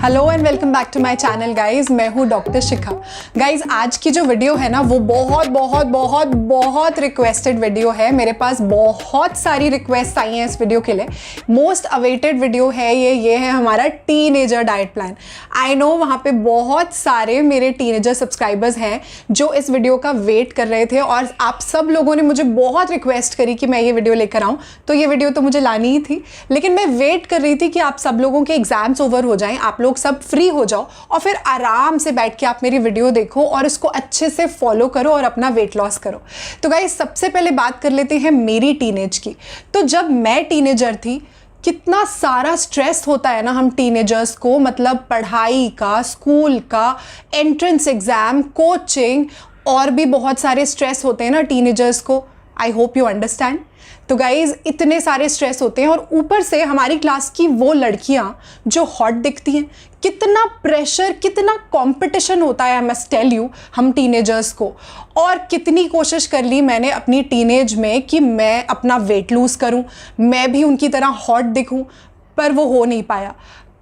Hello and welcome back to my channel guys. मैं हूँ doctor शिखा। Guys आज की जो वीडियो है ना वो बहुत बहुत बहुत बहुत रिक्वेस्टेड वीडियो है। मेरे पास बहुत सारी रिक्वेस्ट आई हैं इस वीडियो के लिए। मोस्ट अवेटेड वीडियो है ये है हमारा teenager diet plan. I know वहाँ पे बहुत सारे मेरे टीनेजर सब्सक्राइबर्स हैं जो इस वीडियो का वेट कर रहे थे और आप सब लोगों ने मुझे बहुत रिक्वेस्ट करी कि मैं ये वीडियो लेकर आऊँ, तो ये वीडियो तो मुझे लानी ही थी। लेकिन मैं वेट कर रही थी कि आप सब लोगों के एग्जाम्स ओवर हो जाएं, आप लोग सब फ्री हो जाओ और फिर आराम से बैठ के आप मेरी वीडियो देखो और इसको अच्छे से फॉलो करो और अपना वेट लॉस करो। तो गाइस सबसे पहले बात कर लेते हैं मेरी टीनेज की। तो जब मैं टीनेजर थी कितना सारा स्ट्रेस होता है ना हम टीनेजर्स को, मतलब पढ़ाई का, स्कूल का, एंट्रेंस एग्जाम, कोचिंग और भी बहुत सारे स्ट्रेस होते हैं ना टीनेजर्स को। I hope you understand. तो गाइज इतने सारे स्ट्रेस होते हैं और ऊपर से हमारी क्लास की वो लड़कियां जो हॉट दिखती हैं, कितना प्रेशर, कितना कंपटीशन होता है, आई मस्ट टेल यू, हम टीनेजर्स को। और कितनी कोशिश कर ली मैंने अपनी टीनेज में कि मैं अपना वेट लूज करूं, मैं भी उनकी तरह हॉट दिखूं, पर वो हो नहीं पाया।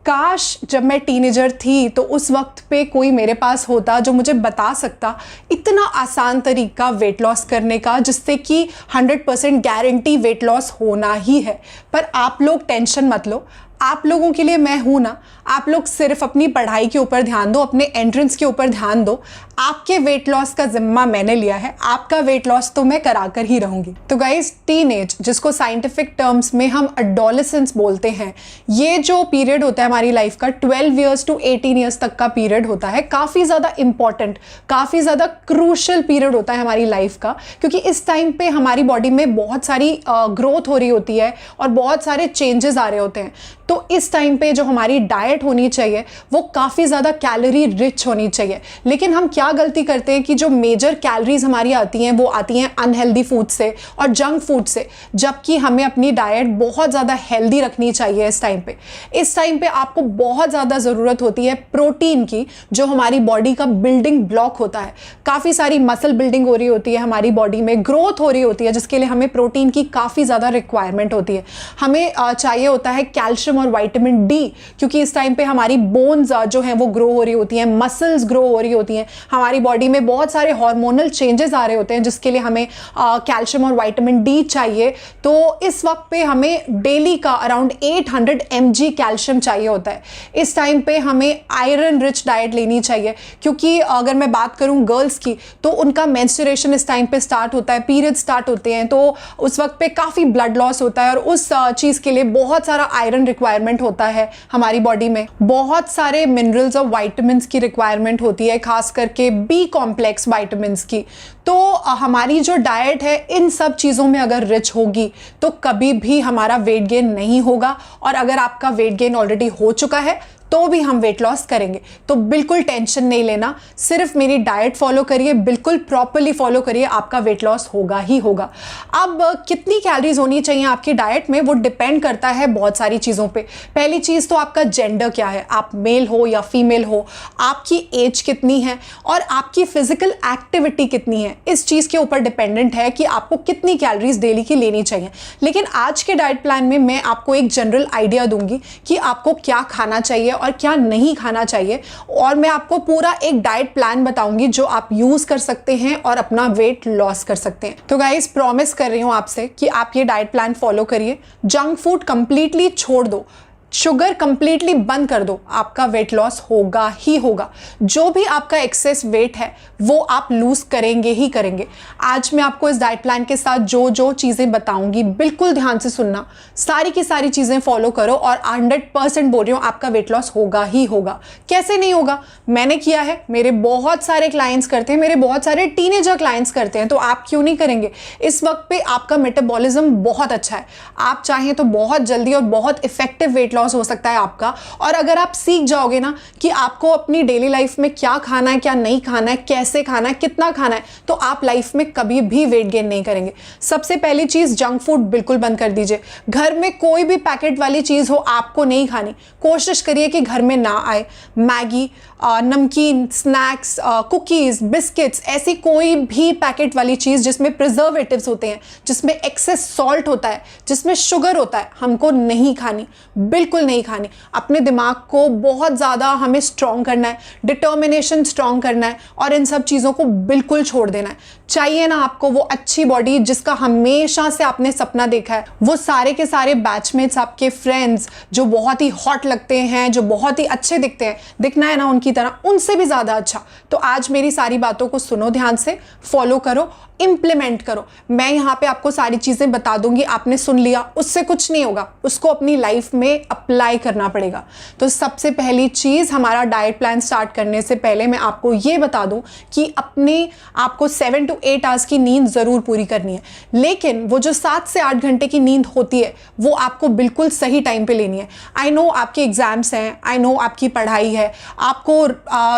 काश जब मैं टीनेजर थी तो उस वक्त पे कोई मेरे पास होता जो मुझे बता सकता इतना आसान तरीका वेट लॉस करने का, जिससे कि 100% गारंटी वेट लॉस होना ही है। पर आप लोग टेंशन मत लो, आप लोगों के लिए मैं हूं ना। आप लोग सिर्फ अपनी पढ़ाई के ऊपर ध्यान दो, अपने एंट्रेंस के ऊपर ध्यान दो। आपके वेट लॉस का जिम्मा मैंने लिया है, आपका वेट लॉस तो मैं कराकर ही रहूंगी। तो गाइज टीनेज, जिसको साइंटिफिक टर्म्स में हम एडोलेसेंस बोलते हैं, ये जो पीरियड होता है हमारी लाइफ का 12 ईयर्स टू 18 ईयर्स तक का पीरियड होता है, काफ़ी ज़्यादा इंपॉर्टेंट, काफ़ी ज़्यादा क्रूशल पीरियड होता है हमारी लाइफ का। क्योंकि इस टाइम पे हमारी बॉडी में बहुत सारी ग्रोथ हो रही होती है और बहुत सारे चेंजेस आ रहे होते हैं। तो इस टाइम पे जो हमारी डाइट होनी चाहिए वो काफ़ी ज़्यादा कैलोरी रिच होनी चाहिए। लेकिन हम क्या गलती करते हैं कि जो मेजर कैलोरीज हमारी आती हैं वो आती हैं अनहेल्दी फूड से और जंक फूड से, जबकि हमें अपनी डाइट बहुत ज़्यादा हेल्दी रखनी चाहिए। इस टाइम पे आपको बहुत ज़्यादा ज़रूरत होती है प्रोटीन की, जो हमारी बॉडी का बिल्डिंग ब्लॉक होता है। काफ़ी सारी मसल बिल्डिंग हो रही होती है हमारी बॉडी में, ग्रोथ हो रही होती है, जिसके लिए हमें प्रोटीन की काफ़ी ज़्यादा रिक्वायरमेंट होती है। हमें चाहिए होता है कैल्शियम और विटामिन डी, क्योंकि इस टाइम पे हमारी बोन्स जो हैं वो ग्रो हो रही होती हैं, मसल्स ग्रो हो रही होती हैं, हमारी बॉडी में बहुत सारे हार्मोनल चेंजेस आ रहे होते हैं, जिसके लिए हमें कैल्शियम और विटामिन डी चाहिए। तो इस वक्त पे हमें डेली का अराउंड 800 mg कैल्शियम चाहिए होता है। इस टाइम पे हमें आयरन रिच डाइट लेनी चाहिए, क्योंकि अगर मैं बात करूं गर्ल्स की तो उनका मेंस्ट्रुएशन इस टाइम पे स्टार्ट होता है, पीरियड स्टार्ट होते हैं, तो उस वक्त पे काफ़ी ब्लड लॉस होता है और उस चीज़ के लिए बहुत सारा आयरन रिक्वायरमेंट होता है हमारी बॉडी में। बहुत सारे मिनरल्स और विटामिन्स की रिक्वायरमेंट होती है, खास करके बी कॉम्प्लेक्स विटामिन्स की। तो हमारी जो डाइट है इन सब चीज़ों में अगर रिच होगी तो कभी भी हमारा वेट गेन नहीं होगा। और अगर आपका वेट गेन ऑलरेडी हो चुका है तो भी हम वेट लॉस करेंगे। तो बिल्कुल टेंशन नहीं लेना, सिर्फ मेरी डाइट फॉलो करिए, बिल्कुल प्रॉपरली फॉलो करिए, आपका वेट लॉस होगा ही होगा। अब कितनी कैलोरीज होनी चाहिए आपकी डाइट में वो डिपेंड करता है बहुत सारी चीज़ों पे। पहली चीज़ तो आपका जेंडर क्या है, आप मेल हो या फीमेल हो, आपकी एज कितनी है और आपकी फिजिकल एक्टिविटी कितनी है, इस चीज़ के ऊपर डिपेंडेंट है कि आपको कितनी कैलोरीज डेली की लेनी चाहिए। लेकिन आज के डाइट प्लान में मैं आपको एक जनरल आइडिया दूंगी कि आपको क्या खाना चाहिए और क्या नहीं खाना चाहिए, और मैं आपको पूरा एक डाइट प्लान बताऊंगी जो आप यूज कर सकते हैं और अपना वेट लॉस कर सकते हैं। तो गाइस प्रॉमिस कर रही हूं आपसे कि आप ये डाइट प्लान फॉलो करिए, जंक फूड कंप्लीटली छोड़ दो, शुगर कंप्लीटली बंद कर दो, आपका वेट लॉस होगा ही होगा। जो भी आपका एक्सेस वेट है वो आप लूज करेंगे ही करेंगे। आज मैं आपको इस डाइट प्लान के साथ जो जो चीज़ें बताऊंगी बिल्कुल ध्यान से सुनना, सारी की सारी चीज़ें फॉलो करो और 100% बोल रही हूँ आपका वेट लॉस होगा ही होगा। कैसे नहीं होगा, मैंने किया है, मेरे बहुत सारे क्लाइंट्स करते हैं, मेरे बहुत सारे टीनेजर क्लाइंट्स करते हैं, तो आप क्यों नहीं करेंगे। इस वक्त पे आपका मेटाबॉलिज्म बहुत अच्छा है, आप चाहें तो बहुत जल्दी और बहुत इफेक्टिव वेट लॉस हो सकता है आपका। और अगर आप सीख जाओगे ना कि आपको अपनी डेली लाइफ में क्या खाना है, क्या नहीं खाना है, कैसे खाना है, कितना खाना है, तो आप लाइफ में कभी भी वेट गेन नहीं करेंगे। सबसे पहली चीज, जंक फूड बिल्कुल बंद कर दीजिए। घर में कोई भी पैकेट वाली चीज हो आपको नहीं खानी, कोशिश करिए कि घर में ना आए। मैगी, नमकीन, स्नैक्स, कुकीज, बिस्किट्स, ऐसी कोई भी पैकेट वाली चीज जिसमें प्रिजर्वेटिव्स होते हैं, जिसमें एक्सेस सॉल्ट होता है, जिसमें शुगर होता है, हमको नहीं खानी। बिल्कुल बिल्कुल नहीं खानी। अपने दिमाग को बहुत ज़्यादा हमें स्ट्रॉन्ग करना है, डिटर्मिनेशन स्ट्रॉन्ग करना है और इन सब चीज़ों को बिल्कुल छोड़ देना है। चाहिए ना आपको वो अच्छी बॉडी जिसका हमेशा से आपने सपना देखा है, वो सारे के सारे बैचमेट्स, आपके फ्रेंड्स जो बहुत ही हॉट लगते हैं, जो बहुत ही अच्छे दिखते हैं, दिखना है ना उनकी तरह, उनसे भी ज़्यादा अच्छा। तो आज मेरी सारी बातों को सुनो ध्यान से, फॉलो करो, इम्प्लीमेंट करो। मैं यहाँ पे आपको सारी चीज़ें बता दूंगी, आपने सुन लिया उससे कुछ नहीं होगा, उसको अपनी लाइफ में अप्लाई करना पड़ेगा। तो सबसे पहली चीज़, हमारा डाइट प्लान स्टार्ट करने से पहले मैं आपको ये बता दूं कि अपने आपको 7 to 8 आवर्स की नींद ज़रूर पूरी करनी है, लेकिन वो जो 7 से 8 घंटे की नींद होती है वो आपको बिल्कुल सही टाइम पे लेनी है। आई नो आपके एग्जाम्स हैं, आई नो आपकी पढ़ाई है, आपको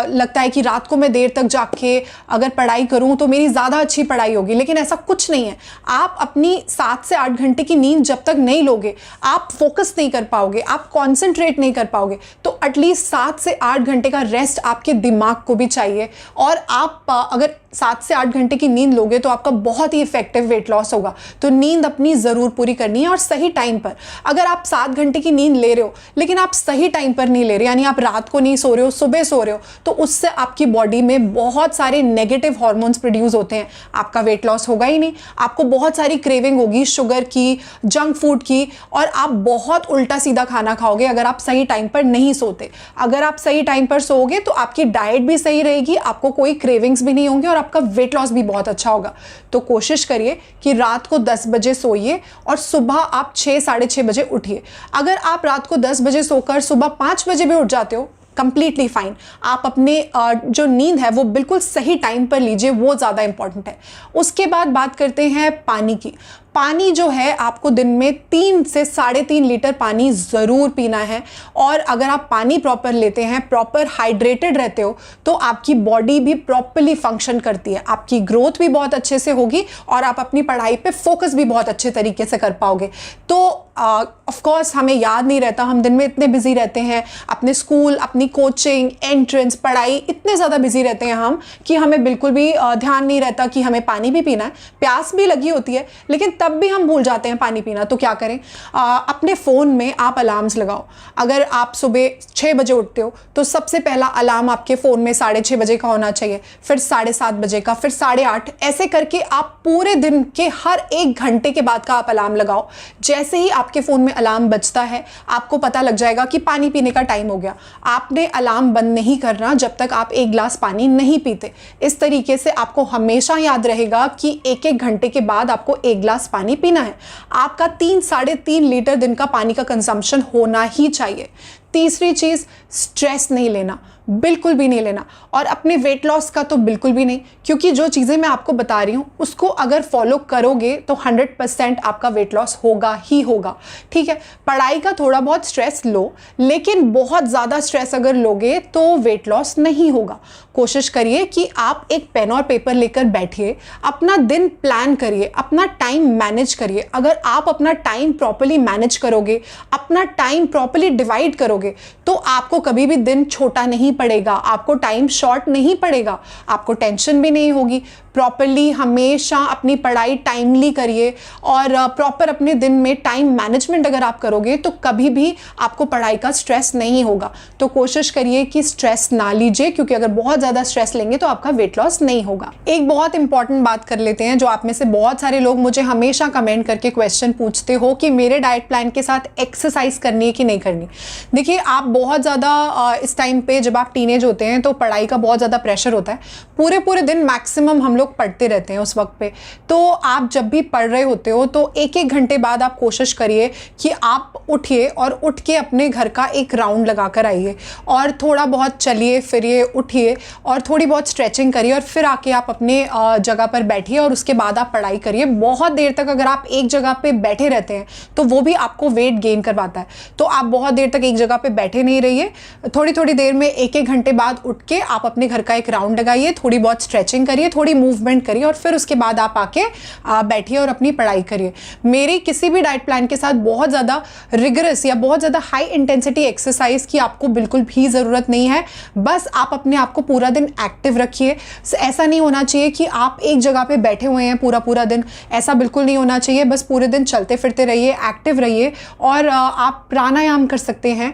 लगता है कि रात को मैं देर तक जाग के अगर पढ़ाई करूँ तो मेरी ज़्यादा अच्छी पढ़ाई होगी, लेकिन ऐसा कुछ नहीं है। आप अपनी 7 से 8 घंटे की नींद जब तक नहीं लोगे, आप फोकस नहीं कर पाओगे, आप कॉन्सेंट्रेट नहीं कर पाओगे। तो एटलीस्ट 7 से 8 घंटे का रेस्ट आपके दिमाग को भी चाहिए। और आप अगर 7 से 8 घंटे की नींद लोगे तो आपका बहुत ही इफेक्टिव वेट लॉस होगा। तो नींद अपनी ज़रूर पूरी करनी है और सही टाइम पर। अगर आप 7 घंटे की नींद ले रहे हो लेकिन आप सही टाइम पर नहीं ले रहे, यानी आप रात को नहीं सो रहे हो, सुबह सो रहे हो, तो उससे आपकी बॉडी में बहुत सारे नेगेटिव हार्मोन्स प्रोड्यूस होते हैं। आपका वेट लॉस होगा ही नहीं, आपको बहुत सारी क्रेविंग होगी शुगर की, जंक फूड की, और आप बहुत उल्टा सीधा खाना खाओगे अगर आप सही टाइम पर नहीं सोते। अगर आप सही टाइम पर सोओगे तो आपकी डाइट भी सही रहेगी, आपको कोई क्रेविंग्स भी नहीं होंगे और आपका वेट लॉस भी बहुत अच्छा होगा। तो कोशिश करिए कि रात को 10 बजे सोइए और सुबह आप 6 साढ़े 6 बजे उठिए। अगर आप रात को 10 बजे सोकर सुबह 5 बजे भी उठ जाते हो, कंप्लीटली फाइन। आप अपने जो नींद है वो बिल्कुल सही टाइम पर लीजिए, वो ज़्यादा इंपॉर्टेंट है। उसके बाद बात करते हैं पानी की। पानी जो है आपको दिन में 3 से 3.5 लीटर पानी ज़रूर पीना है। और अगर आप पानी प्रॉपर लेते हैं, प्रॉपर हाइड्रेटेड रहते हो, तो आपकी बॉडी भी प्रॉपरली फंक्शन करती है, आपकी ग्रोथ भी बहुत अच्छे से होगी और आप अपनी पढ़ाई पे फोकस भी बहुत अच्छे तरीके से कर पाओगे। तो ऑफ कोर्स हमें याद नहीं रहता, हम दिन में इतने बिजी रहते हैं, अपने स्कूल, अपनी कोचिंग, एंट्रेंस, पढ़ाई, इतने ज़्यादा बिजी रहते हैं हम कि हमें बिल्कुल भी ध्यान नहीं रहता कि हमें पानी भी पीना है। प्यास भी लगी होती है लेकिन तब भी हम भूल जाते हैं पानी पीना। तो क्या करें, अपने फ़ोन में आप अलार्म्स लगाओ। अगर आप सुबह 6 बजे उठते हो तो सबसे पहला अलार्म आपके फ़ोन में 6:30 बजे का होना चाहिए, फिर 7:30 बजे का, फिर 8:30, ऐसे करके आप पूरे दिन के हर 1 घंटे के बाद का आप अलार्म लगाओ। जैसे ही आपके फ़ोन में अलार्म बजता है आपको पता लग जाएगा कि पानी पीने का टाइम हो गया। आपने अलार्म बंद नहीं करना जब तक आप 1 गिलास पानी नहीं पीते। इस तरीके से आपको हमेशा याद रहेगा कि 1-1 घंटे के बाद आपको 1 गिलास पानी पीना है। आपका 3-3.5 लीटर दिन का पानी का कंजम्पशन होना ही चाहिए। तीसरी चीज़, स्ट्रेस नहीं लेना, बिल्कुल भी नहीं लेना। और अपने वेट लॉस का तो बिल्कुल भी नहीं, क्योंकि जो चीज़ें मैं आपको बता रही हूँ उसको अगर फॉलो करोगे तो 100% आपका वेट लॉस होगा ही होगा। ठीक है, पढ़ाई का थोड़ा बहुत स्ट्रेस लो, लेकिन बहुत ज़्यादा स्ट्रेस अगर लोगे तो वेट लॉस नहीं होगा। कोशिश करिए कि आप एक पेन और पेपर लेकर बैठिए, अपना दिन प्लान करिए, अपना टाइम मैनेज करिए। अगर आप अपना टाइम प्रॉपर्ली मैनेज करोगे, अपना टाइम प्रॉपर्ली डिवाइड करोगे, तो आपको कभी भी दिन छोटा नहीं पड़ेगा, आपको टाइम शॉर्ट नहीं पड़ेगा, आपको टेंशन भी नहीं होगी। प्रॉपर्ली हमेशा अपनी पढ़ाई टाइमली करिए और प्रॉपर अपने दिन में टाइम मैनेजमेंट अगर आप करोगे तो कभी भी आपको पढ़ाई का स्ट्रेस नहीं होगा। तो कोशिश करिए कि स्ट्रेस ना लीजिए, क्योंकि अगर बहुत ज़्यादा स्ट्रेस लेंगे तो आपका वेट लॉस नहीं होगा। एक बहुत इंपॉर्टेंट बात कर लेते हैं, जो आप में से बहुत सारे लोग मुझे हमेशा कमेंट करके क्वेश्चन पूछते हो कि मेरे डाइट प्लान के साथ एक्सरसाइज करनी है कि नहीं करनी। देखिए, आप बहुत ज़्यादा इस टाइम पे जब आप टीनेज होते हैं तो पढ़ाई का बहुत ज़्यादा प्रेशर होता है, पूरे दिन मैक्सिमम हम लोग पढ़ते रहते हैं उस वक्त पे। तो आप जब भी पढ़ रहे होते हो तो 1-1 घंटे बाद आप कोशिश करिए कि आप उठिए और उठ के अपने घर का एक राउंड लगा कर आइए और थोड़ा बहुत चलिए फिरिए, उठिए और थोड़ी बहुत स्ट्रेचिंग करिए और फिर आके आप अपने जगह पर बैठिए और उसके बाद आप पढ़ाई करिए। बहुत देर तक अगर आप एक जगह पे बैठे रहते हैं तो वो भी आपको वेट गेन करवाता है। तो आप बहुत देर तक एक जगह पे बैठे नहीं रहिए, थोड़ी देर में 1-1 घंटे बाद उठ के आप अपने घर का एक राउंड लगाइए, थोड़ी बहुत स्ट्रेचिंग करिए, थोड़ी मूवमेंट करिए और फिर उसके बाद आप आके बैठिए और अपनी पढ़ाई करिए। मेरी किसी भी डाइट प्लान के साथ बहुत ज़्यादा रिगरस या बहुत ज़्यादा हाई इंटेंसिटी एक्सरसाइज की आपको बिल्कुल भी ज़रूरत नहीं है। बस आप अपने आप को पूरा दिन एक्टिव रखिए। ऐसा नहीं होना चाहिए कि आप एक जगह पे बैठे हुए हैं पूरा दिन, ऐसा बिल्कुल नहीं होना चाहिए। बस पूरे दिन चलते फिरते रहिए, एक्टिव रहिए। और आप प्राणायाम कर सकते हैं,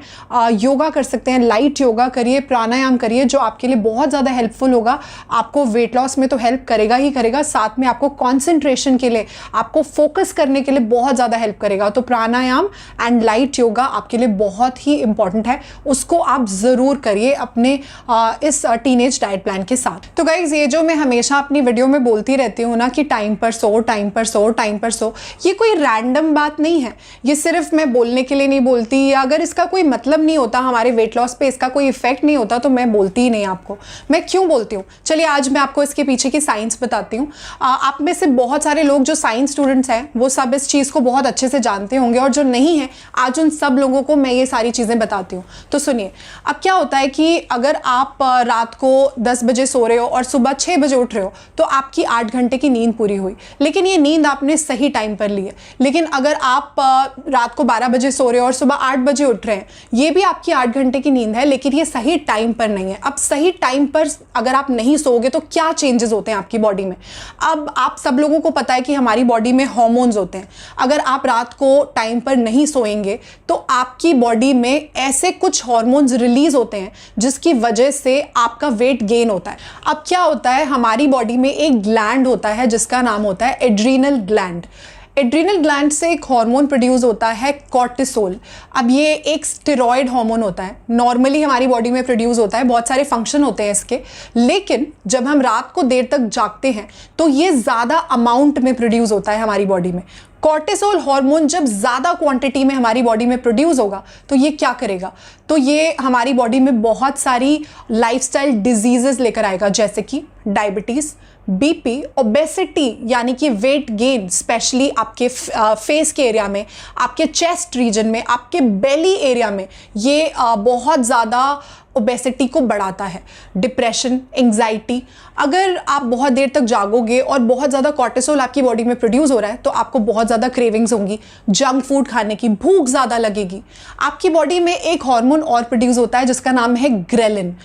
योगा कर सकते हैं, लाइट योगा करिए, प्राणायाम करिए, जो आपके लिए बहुत ज़्यादा हेल्पफुल होगा। आपको वेट लॉस में तो हेल्प करेगा ही करेगा, साथ में आपको कॉन्सेंट्रेशन के लिए, आपको फोकस करने के लिए बहुत ज़्यादा हेल्प करेगा। तो प्राणायाम एंड लाइट योगा आपके लिए बहुत ही इंपॉर्टेंट है, उसको आप ज़रूर करिए अपने इस टीनेज डाइट प्लान के साथ। तो गाइज, ये जो मैं हमेशा अपनी वीडियो में बोलती रहती हूँ ना कि टाइम पर सो, टाइम पर सो, टाइम पर सो, ये कोई रैंडम बात नहीं है। ये सिर्फ मैं बोलने के लिए नहीं बोलती, या अगर इसका कोई मतलब नहीं होता, हमारे वेट लॉस पे इसका कोई इफेक्ट नहीं होता, तो मैं बोलती ही नहीं आपको। मैं क्यों बोलती हूँ, चलिए आज मैं आपको इसके पीछे की साइंस बताती हूँ। आप में से बहुत सारे लोग जो साइंस स्टूडेंट्स हैं वो सब इस चीज़ को बहुत अच्छे से जानते होंगे, और जो नहीं है आज उन सब लोगों को मैं ये सारी चीज़ें बताती हूँ। तो सुनिए, अब क्या होता है कि अगर आप रात को 10 बजे सो रहे हो और सुबह 6 बजे उठ रहे हो, तो आपकी 8 घंटे की नींद पूरी हुई, लेकिन ये नींद आपने सही टाइम पर ली है। लेकिन अगर आप रात को 12 बजे सो रहे हो और सुबह 8 बजे उठ रहे हैं, ये भी आपकी 8 घंटे की नींद है, लेकिन ये सही टाइम पर नहीं है। अब सही टाइम पर अगर आप नहीं सोओगे तो क्या चेंजेस होते हैं आपकी बॉडी में। अब आप सब लोगों को पता है कि हमारी बॉडी में हार्मोन्स होते हैं। अगर आप रात को टाइम पर नहीं सोएंगे तो आपकी बॉडी में ऐसे कुछ हार्मोन्स रिलीज होते हैं जिसकी वजह से आपका वेट गेन होता है। अब क्या होता है, हमारी बॉडी में एक ग्लैंड होता है जिसका नाम होता है एड्रीनल ग्लैंड। एड्रीनल ग्लैंड से एक हार्मोन प्रोड्यूस होता है कॉर्टिसोल। अब ये एक स्टेरॉयड हार्मोन होता है, नॉर्मली हमारी बॉडी में प्रोड्यूस होता है, बहुत सारे फंक्शन होते हैं इसके। लेकिन जब हम रात को देर तक जागते हैं तो ये ज़्यादा अमाउंट में प्रोड्यूस होता है हमारी बॉडी में। कॉर्टिसोल हार्मोन जब ज़्यादा क्वांटिटी में हमारी बॉडी में प्रोड्यूस होगा तो ये क्या करेगा, तो ये हमारी बॉडी में बहुत सारी लाइफस्टाइल डिजीजेस लेकर आएगा, जैसे कि डायबिटीज़, बीपी, ओबेसिटी यानी कि वेट गेन, स्पेशली आपके फेस के एरिया में, आपके चेस्ट रीजन में, आपके बेली एरिया में ये बहुत ज़्यादा ओबेसिटी को बढ़ाता है। डिप्रेशन, एंग्जाइटी, अगर आप बहुत देर तक जागोगे और बहुत ज़्यादा कॉर्टिसोल आपकी बॉडी में प्रोड्यूस हो रहा है तो आपको बहुत ज़्यादा क्रेविंग्स होंगी, जंक फूड खाने की भूख ज़्यादा लगेगी। आपकी बॉडी में एक हार्मोन और प्रोड्यूस होता है जिसका नाम है ग्रेलिन।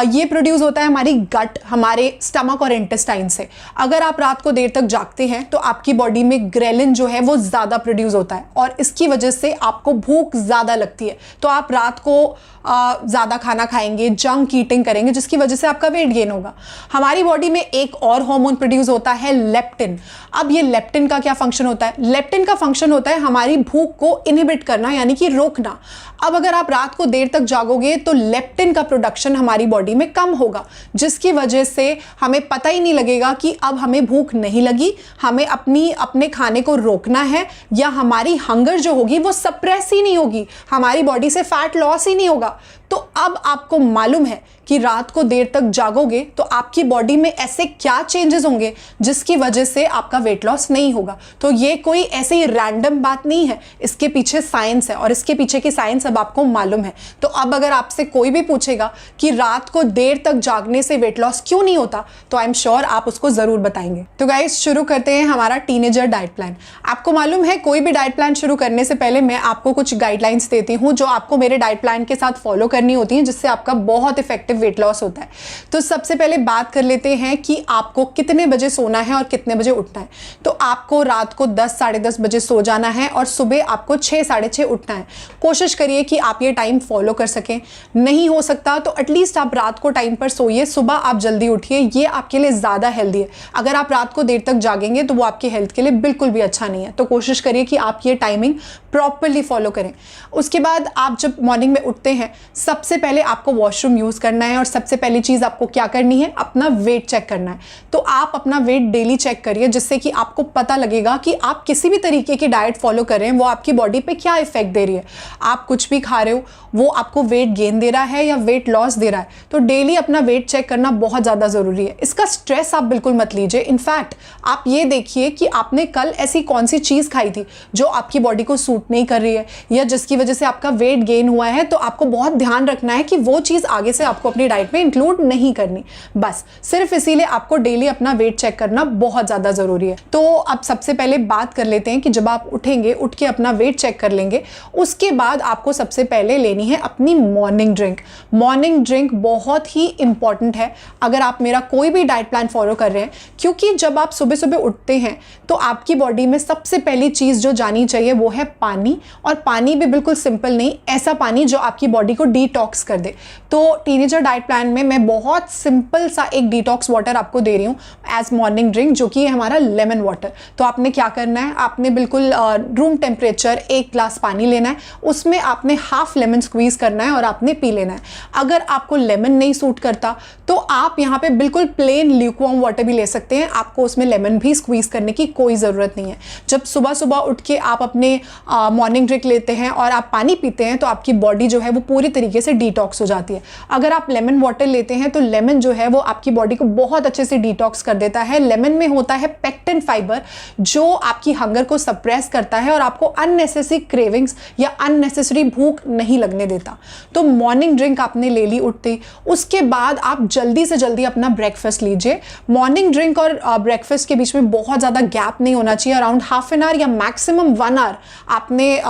ये प्रोड्यूस होता है हमारी गट, हमारे स्टमक और इंटेस्टाइन से। अगर आप रात को देर तक जागते हैं तो आपकी बॉडी में ग्रेलिन जो है वो ज़्यादा प्रोड्यूस होता है और इसकी वजह से आपको भूख ज़्यादा लगती है, तो आप रात को ज़्यादा खाना खाएंगे, जंक ईटिंग करेंगे, जिसकी वजह से आपका वेट गेन होगा। हमारी बॉडी में एक और हार्मोन प्रोड्यूस होता है लेप्टिन। अब ये लेप्टिन का क्या फंक्शन होता है? लेप्टिन का फंक्शन होता है हमारी भूख को इनहिबिट करना, यानी कि रोकना। अब अगर आप रात को देर तक जागोगे तो लेप्टिन का प्रोडक्शन हमारी बॉडी में कम होगा, जिसकी वजह से हमें पता ही नहीं लगेगा कि अब हमें भूख नहीं लगी, हमें अपने खाने को रोकना है, या हमारी हंगर जो होगी वो सप्रेस ही नहीं होगी, हमारी बॉडी से फैट लॉस ही नहीं होगा। तो अब आपको मालूम है कि रात को देर तक जागोगे तो आपकी बॉडी में ऐसे क्या चेंजेस होंगे जिसकी वजह से आपका वेट लॉस नहीं होगा। तो ये कोई ऐसे ही रैंडम बात नहीं है, इसके पीछे साइंस है और इसके पीछे की साइंस अब आपको मालूम है। तो अब अगर आपसे कोई भी पूछेगा कि रात को देर तक जागने से वेट लॉस क्यों नहीं होता, तो आई एम श्योर आप उसको ज़रूर बताएंगे। तो गाइस, शुरू करते हैं हमारा टीनेजर डाइट प्लान। आपको मालूम है कोई भी डाइट प्लान शुरू करने से पहले मैं आपको कुछ गाइडलाइंस देती हूँ जो आपको मेरे डाइट प्लान के साथ फॉलो करनी होती है, जिससे आपका बहुत इफेक्टिव वेट लॉस होता है। तो सबसे पहले बात कर लेते हैं कि आपको कितने बजे सोना है और कितने बजे उठना है। तो आपको रात को 10 साढ़े 10 बजे सो जाना है और सुबह आपको 6 साढ़े 6 उठना है। कोशिश करिए कि आप ये टाइम फॉलो कर सकें। नहीं हो सकता तो एटलीस्ट आप रात को टाइम पर सोइए, सुबह आप जल्दी उठिए, ये आपके लिए ज़्यादा हेल्दी है। अगर आप रात को देर तक जागेंगे तो वो आपकी हेल्थ के लिए बिल्कुल भी अच्छा नहीं है। तो कोशिश करिए कि आप ये टाइमिंग प्रॉपरली फॉलो करें। उसके बाद आप जब मॉर्निंग में उठते हैं, सबसे पहले आपको वॉशरूम यूज़ करना है और सबसे पहली चीज़ आपको क्या करनी है, अपना वेट चेक करना है। तो आप अपना वेट डेली चेक करिए, जिससे कि आपको पता लगेगा कि आप किसी भी तरीके की डाइट फॉलो कर रहे हैं वो आपकी बॉडी पे क्या इफेक्ट दे रही है। आप कुछ भी खा रहे हो वो आपको वेट गेन दे रहा है या वेट लॉस दे रहा है। तो डेली अपना वेट चेक करना बहुत ज़्यादा ज़रूरी है। इसका स्ट्रेस आप बिल्कुल मत लीजिए। इनफैक्ट आप ये देखिए कि आपने कल ऐसी कौन सी चीज़ खाई थी जो आपकी बॉडी को सूट नहीं कर रही है या जिसकी वजह से आपका वेट गेन हुआ है। तो आपको बहुत ध्यान रखना है कि वो चीज़ आगे से आपको अपनी डाइट में इंक्लूड नहीं करनी। बस सिर्फ इसीलिए आपको डेली अपना वेट चेक करना बहुत ज़्यादा ज़रूरी है। तो अब सबसे पहले बात कर लेते हैं कि जब आप उठेंगे, उठ के अपना वेट चेक कर लेंगे, उसके बाद आपको सबसे पहले लेनी है अपनी मॉर्निंग ड्रिंक। मॉर्निंग ड्रिंक बहुत ही इंपॉर्टेंट है अगर आप मेरा कोई भी डाइट प्लान फॉलो कर रहे हैं, क्योंकि जब आप सुबह सुबह उठते हैं तो आपकी बॉडी में सबसे पहली चीज़ जो जानी चाहिए वो है पानी। और पानी भी बिल्कुल सिंपल नहीं, ऐसा पानी जो आपकी बॉडी को डिटॉक्स कर दे। तो टीनेजर डाइट प्लान में मैं बहुत सिंपल सा एक डिटॉक्स वाटर आपको दे रही हूँ एज मॉर्निंग ड्रिंक, जो कि है हमारा लेमन वाटर। तो आपने क्या करना है, आपने बिल्कुल रूम टेम्परेचर 1 ग्लास पानी लेना है, उसमें आपने हाफ लेमन स्क्वीज करना है और आपने पी लेना है। अगर आपको लेमन नहीं सूट करता तो आप यहाँ पे बिल्कुल प्लेन ल्यूकवार्म वाटर भी ले सकते हैं, आपको उसमें लेमन भी स्क्वीज करने की कोई ज़रूरत नहीं है। जब सुबह सुबह उठ के आप अपने मॉर्निंग ड्रिंक लेते हैं और आप पानी पीते हैं तो आपकी बॉडी जो है वो पूरी तरीके से डिटॉक्स हो जाती है। अगर आप लेमन वाटर लेते हैं तो लेमन जो है वो आपकी बॉडी को बहुत अच्छे से डिटॉक्स कर देता है। लेमन में होता है पेक्टिन फाइबर जो आपकी हंगर को सप्रेस करता है और आपको अननेसेसरी क्रेविंग्स या अननेसेसरी भूख नहीं लगने देता। तो मॉर्निंग ड्रिंक आपने ले ली उठते, उसके बाद आप जल्दी से जल्दी अपना ब्रेकफास्ट लीजिए। मॉर्निंग ड्रिंक और ब्रेकफास्ट के बीच में बहुत ज़्यादा गैप नहीं होना चाहिए, अराउंड हाफ एन आवर या मैक्सिमम 1 आवर आपने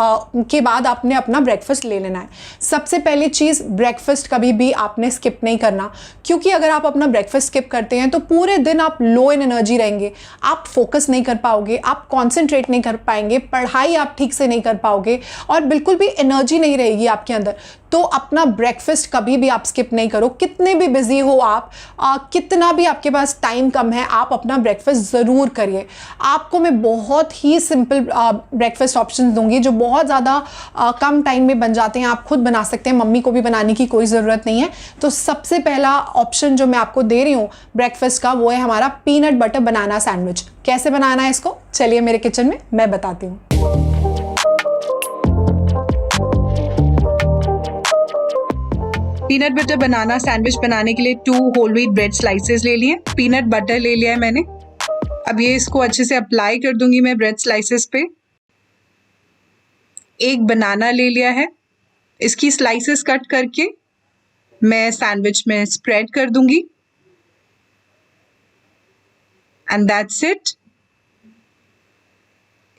के बाद आपने अपना ब्रेकफास्ट ले लेना है। सबसे पहली चीज़, ब्रेकफास्ट कभी भी आपने स्किप नहीं करना, क्योंकि अगर आप अपना ब्रेकफास्ट स्किप करते हैं तो पूरे दिन आप लो इन एनर्जी रहेंगे, आप फोकस नहीं कर पाओगे, आप कॉन्सेंट्रेट नहीं कर पाएंगे, पढ़ाई आप ठीक से नहीं कर पाओगे और बिल्कुल भी एनर्जी नहीं रहेगी आपके अंदर। तो अपना ब्रेकफास्ट कभी भी आप स्किप नहीं करो, कितने भी बिजी हो आप, कितना भी आपके पास टाइम कम है, आप अपना ब्रेकफास्ट ज़रूर करिए। आपको मैं बहुत ही सिंपल ब्रेकफास्ट ऑप्शन दूंगी जो बहुत ज़्यादा कम टाइम में बन जाते हैं, आप खुद बना सकते हैं, मम्मी को भी बनाने की कोई ज़रूरत नहीं है। तो सबसे पहला ऑप्शन जो मैं आपको दे रही हूँ ब्रेकफास्ट का वो है हमारा पीनट बटर बनाना सैंडविच। कैसे बनाना है इसको, चलिए मेरे किचन में मैं बताती हूँ। पीनट बटर बनाना सैंडविच बनाने के लिए 2 होल व्हीट ब्रेड स्लाइसेस ले लिए, पीनट बटर ले लिया है मैंने। अब ये इसको अच्छे से अप्लाई कर दूंगी मैं ब्रेड स्लाइसेस पे। 1 बनाना ले लिया है, इसकी स्लाइसेस कट करके मैं सैंडविच में स्प्रेड कर दूंगी and that's it.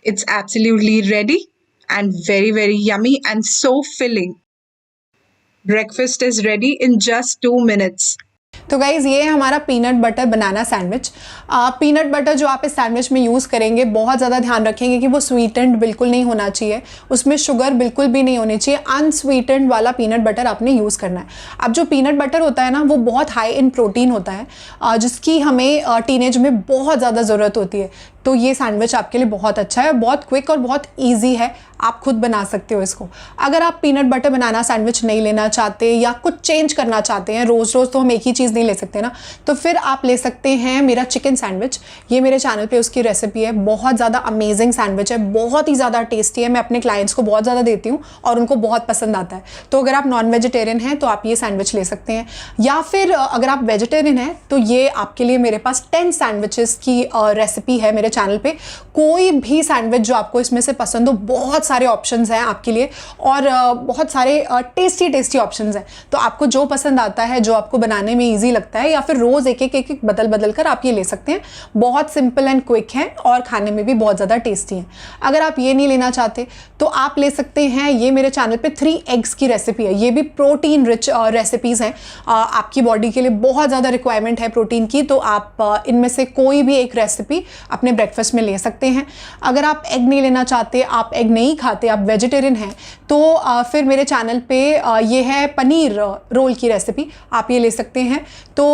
It's absolutely ready and very very yummy and so filling. Breakfast is ready in just 2 minutes. तो गाइज़ ये है हमारा peanut butter banana sandwich. Peanut butter जो आप इस सैंडविच में यूज़ करेंगे बहुत ज़्यादा ध्यान रखेंगे कि वो स्वीटेंड बिल्कुल नहीं होना चाहिए, उसमें शुगर बिल्कुल भी नहीं होनी चाहिए, अनस्वीटेंड वाला पीनट बटर आपने यूज़ करना है। अब जो पीनट बटर होता है ना वो बहुत हाई इन प्रोटीन होता है, जिसकी हमें टीनेज में बहुत ज़्यादा ज़रूरत होती है। तो ये सैंडविच आपके लिए बहुत अच्छा है, बहुत क्विक और बहुत ईजी है, आप खुद बना सकते हो इसको। अगर आप पीनट बटर बनाना सैंडविच नहीं लेना चाहते या कुछ चेंज करना चाहते हैं, रोज़ रोज़ तो हम एक ही चीज़ नहीं ले सकते ना, तो फिर आप ले सकते हैं मेरा चिकन सैंडविच। ये मेरे चैनल पे उसकी रेसिपी है, बहुत ज़्यादा अमेजिंग सैंडविच है, बहुत ही ज़्यादा टेस्टी है। मैं अपने क्लाइंट्स को बहुत ज़्यादा देती हूँ और उनको बहुत पसंद आता है। तो अगर आप नॉन वेजिटेरियन हैं तो आप ये सैंडविच ले सकते हैं, या फिर अगर आप वेजिटेरियन हैं तो ये आपके लिए मेरे पास 10 सैंडविचेस की रेसिपी है मेरे चैनल पे। कोई भी सैंडविच जो आपको इसमें से पसंद हो, बहुत सारे ऑप्शंस हैं आपके लिए और बहुत सारे टेस्टी ऑप्शंस हैं। तो आपको जो पसंद आता है, जो आपको बनाने में इजी लगता है, या फिर रोज़ एक एक बदल कर आप ये ले सकते हैं। बहुत सिंपल एंड क्विक है और खाने में भी बहुत ज़्यादा टेस्टी है। अगर आप ये नहीं लेना चाहते तो आप ले सकते हैं, ये मेरे चैनल पे 3 एग्स की रेसिपी है। ये भी प्रोटीन रिच रेसिपीज़ हैं, आपकी बॉडी के लिए बहुत ज़्यादा रिक्वायरमेंट है प्रोटीन की, तो आप इनमें से कोई भी एक रेसिपी अपने ब्रेकफास्ट में ले सकते हैं। अगर आप एग नहीं लेना चाहते, आप एग नहीं खाते, आप वेजिटेरियन हैं, तो फिर मेरे चैनल पे ये है पनीर रोल की रेसिपी, आप ये ले सकते हैं। तो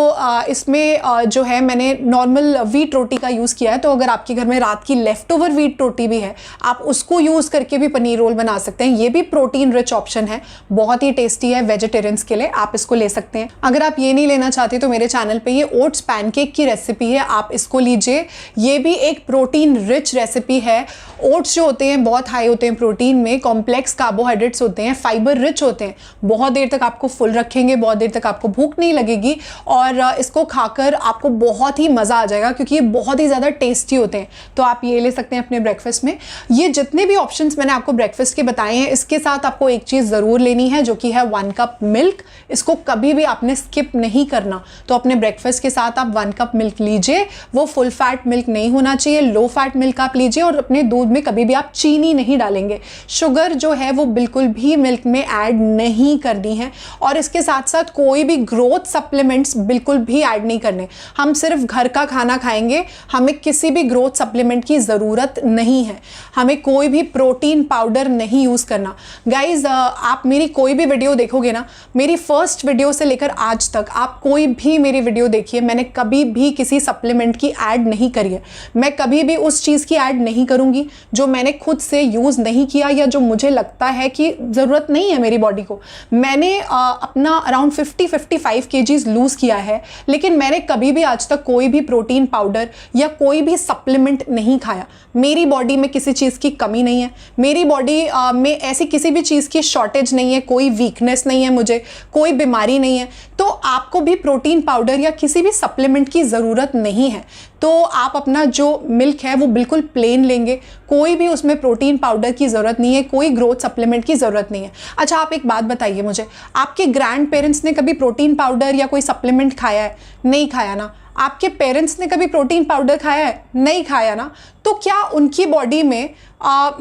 इसमें जो है मैंने नॉर्मल व्हीट रोटी का यूज़ किया है, तो अगर आपके घर में रात की लेफ्ट ओवर व्हीट रोटी भी है, आप उसको यूज़ करके भी पनीर रोल बना सकते हैं। ये भी प्रोटीन रिच ऑप्शन है, बहुत ही टेस्टी है वेजिटेरियंस के लिए, आप इसको ले सकते हैं। अगर आप ये नहीं लेना चाहते तो मेरे चैनल पे ये ओट्स पैनकेक की रेसिपी है, आप इसको लीजिए। ये भी एक एक प्रोटीन रिच रेसिपी है। ओट्स जो होते हैं बहुत हाई होते हैं प्रोटीन में, कॉम्प्लेक्स कार्बोहाइड्रेट्स होते हैं, फाइबर रिच होते हैं, बहुत देर तक आपको फुल रखेंगे, बहुत देर तक आपको भूख नहीं लगेगी और इसको खाकर आपको बहुत ही मज़ा आ जाएगा क्योंकि ये बहुत ही ज़्यादा टेस्टी होते हैं। तो आप ये ले सकते हैं अपने ब्रेकफास्ट में। ये जितने भी ऑप्शंस मैंने आपको ब्रेकफास्ट के बताए हैं, इसके साथ आपको एक चीज़ ज़रूर लेनी है जो कि है 1 कप मिल्क। इसको कभी भी आपने स्किप नहीं करना। तो अपने ब्रेकफास्ट के साथ आप 1 कप मिल्क लीजिए। वो फुल फैट मिल्क नहीं होना चाहिए, लो फैट मिल्क आप लीजिए और अपने दूध में कभी भी आप चीनी नहीं डालेंगे। शुगर जो है वो बिल्कुल भी मिल्क में ऐड नहीं करनी है और इसके साथ साथ कोई भी ग्रोथ सप्लीमेंट्स बिल्कुल भी ऐड नहीं करने। हम सिर्फ घर का खाना खाएंगे, हमें किसी भी ग्रोथ सप्लीमेंट की ज़रूरत नहीं है। हमें कोई भी प्रोटीन पाउडर नहीं यूज़ करना। गाइज आप मेरी कोई भी वीडियो देखोगे ना, मेरी फर्स्ट वीडियो से लेकर आज तक आप कोई भी मेरी वीडियो देखिए, मैंने कभी भी किसी सप्लीमेंट की ऐड नहीं करी है। मैं कभी भी उस चीज़ की ऐड नहीं करूँगी जो मैंने खुद से यूज़ नहीं किया या जो मुझे लगता है कि ज़रूरत नहीं है मेरी बॉडी को। मैंने अपना अराउंड 50-55 kgs लूज़ किया है, लेकिन मैंने कभी भी आज तक कोई भी प्रोटीन पाउडर या कोई भी सप्लीमेंट नहीं खाया। मेरी बॉडी में किसी चीज़ की कमी नहीं है, मेरी बॉडी में ऐसी किसी भी चीज़ की शॉर्टेज नहीं है, कोई वीकनेस नहीं है, मुझे कोई बीमारी नहीं है। तो आपको भी प्रोटीन पाउडर या किसी भी सप्लीमेंट की ज़रूरत नहीं है। तो आप अपना जो मिल्क है वो बिल्कुल प्लेन लेंगे, कोई भी उसमें प्रोटीन पाउडर की ज़रूरत नहीं है, कोई ग्रोथ सप्लीमेंट की ज़रूरत नहीं है। अच्छा, आप एक बात बताइए मुझे, आपके ग्रैंड पेरेंट्स ने कभी प्रोटीन पाउडर या कोई सप्लीमेंट खाया है? नहीं खाया ना। आपके पेरेंट्स ने कभी प्रोटीन पाउडर खाया है? नहीं खाया ना। तो क्या उनकी बॉडी में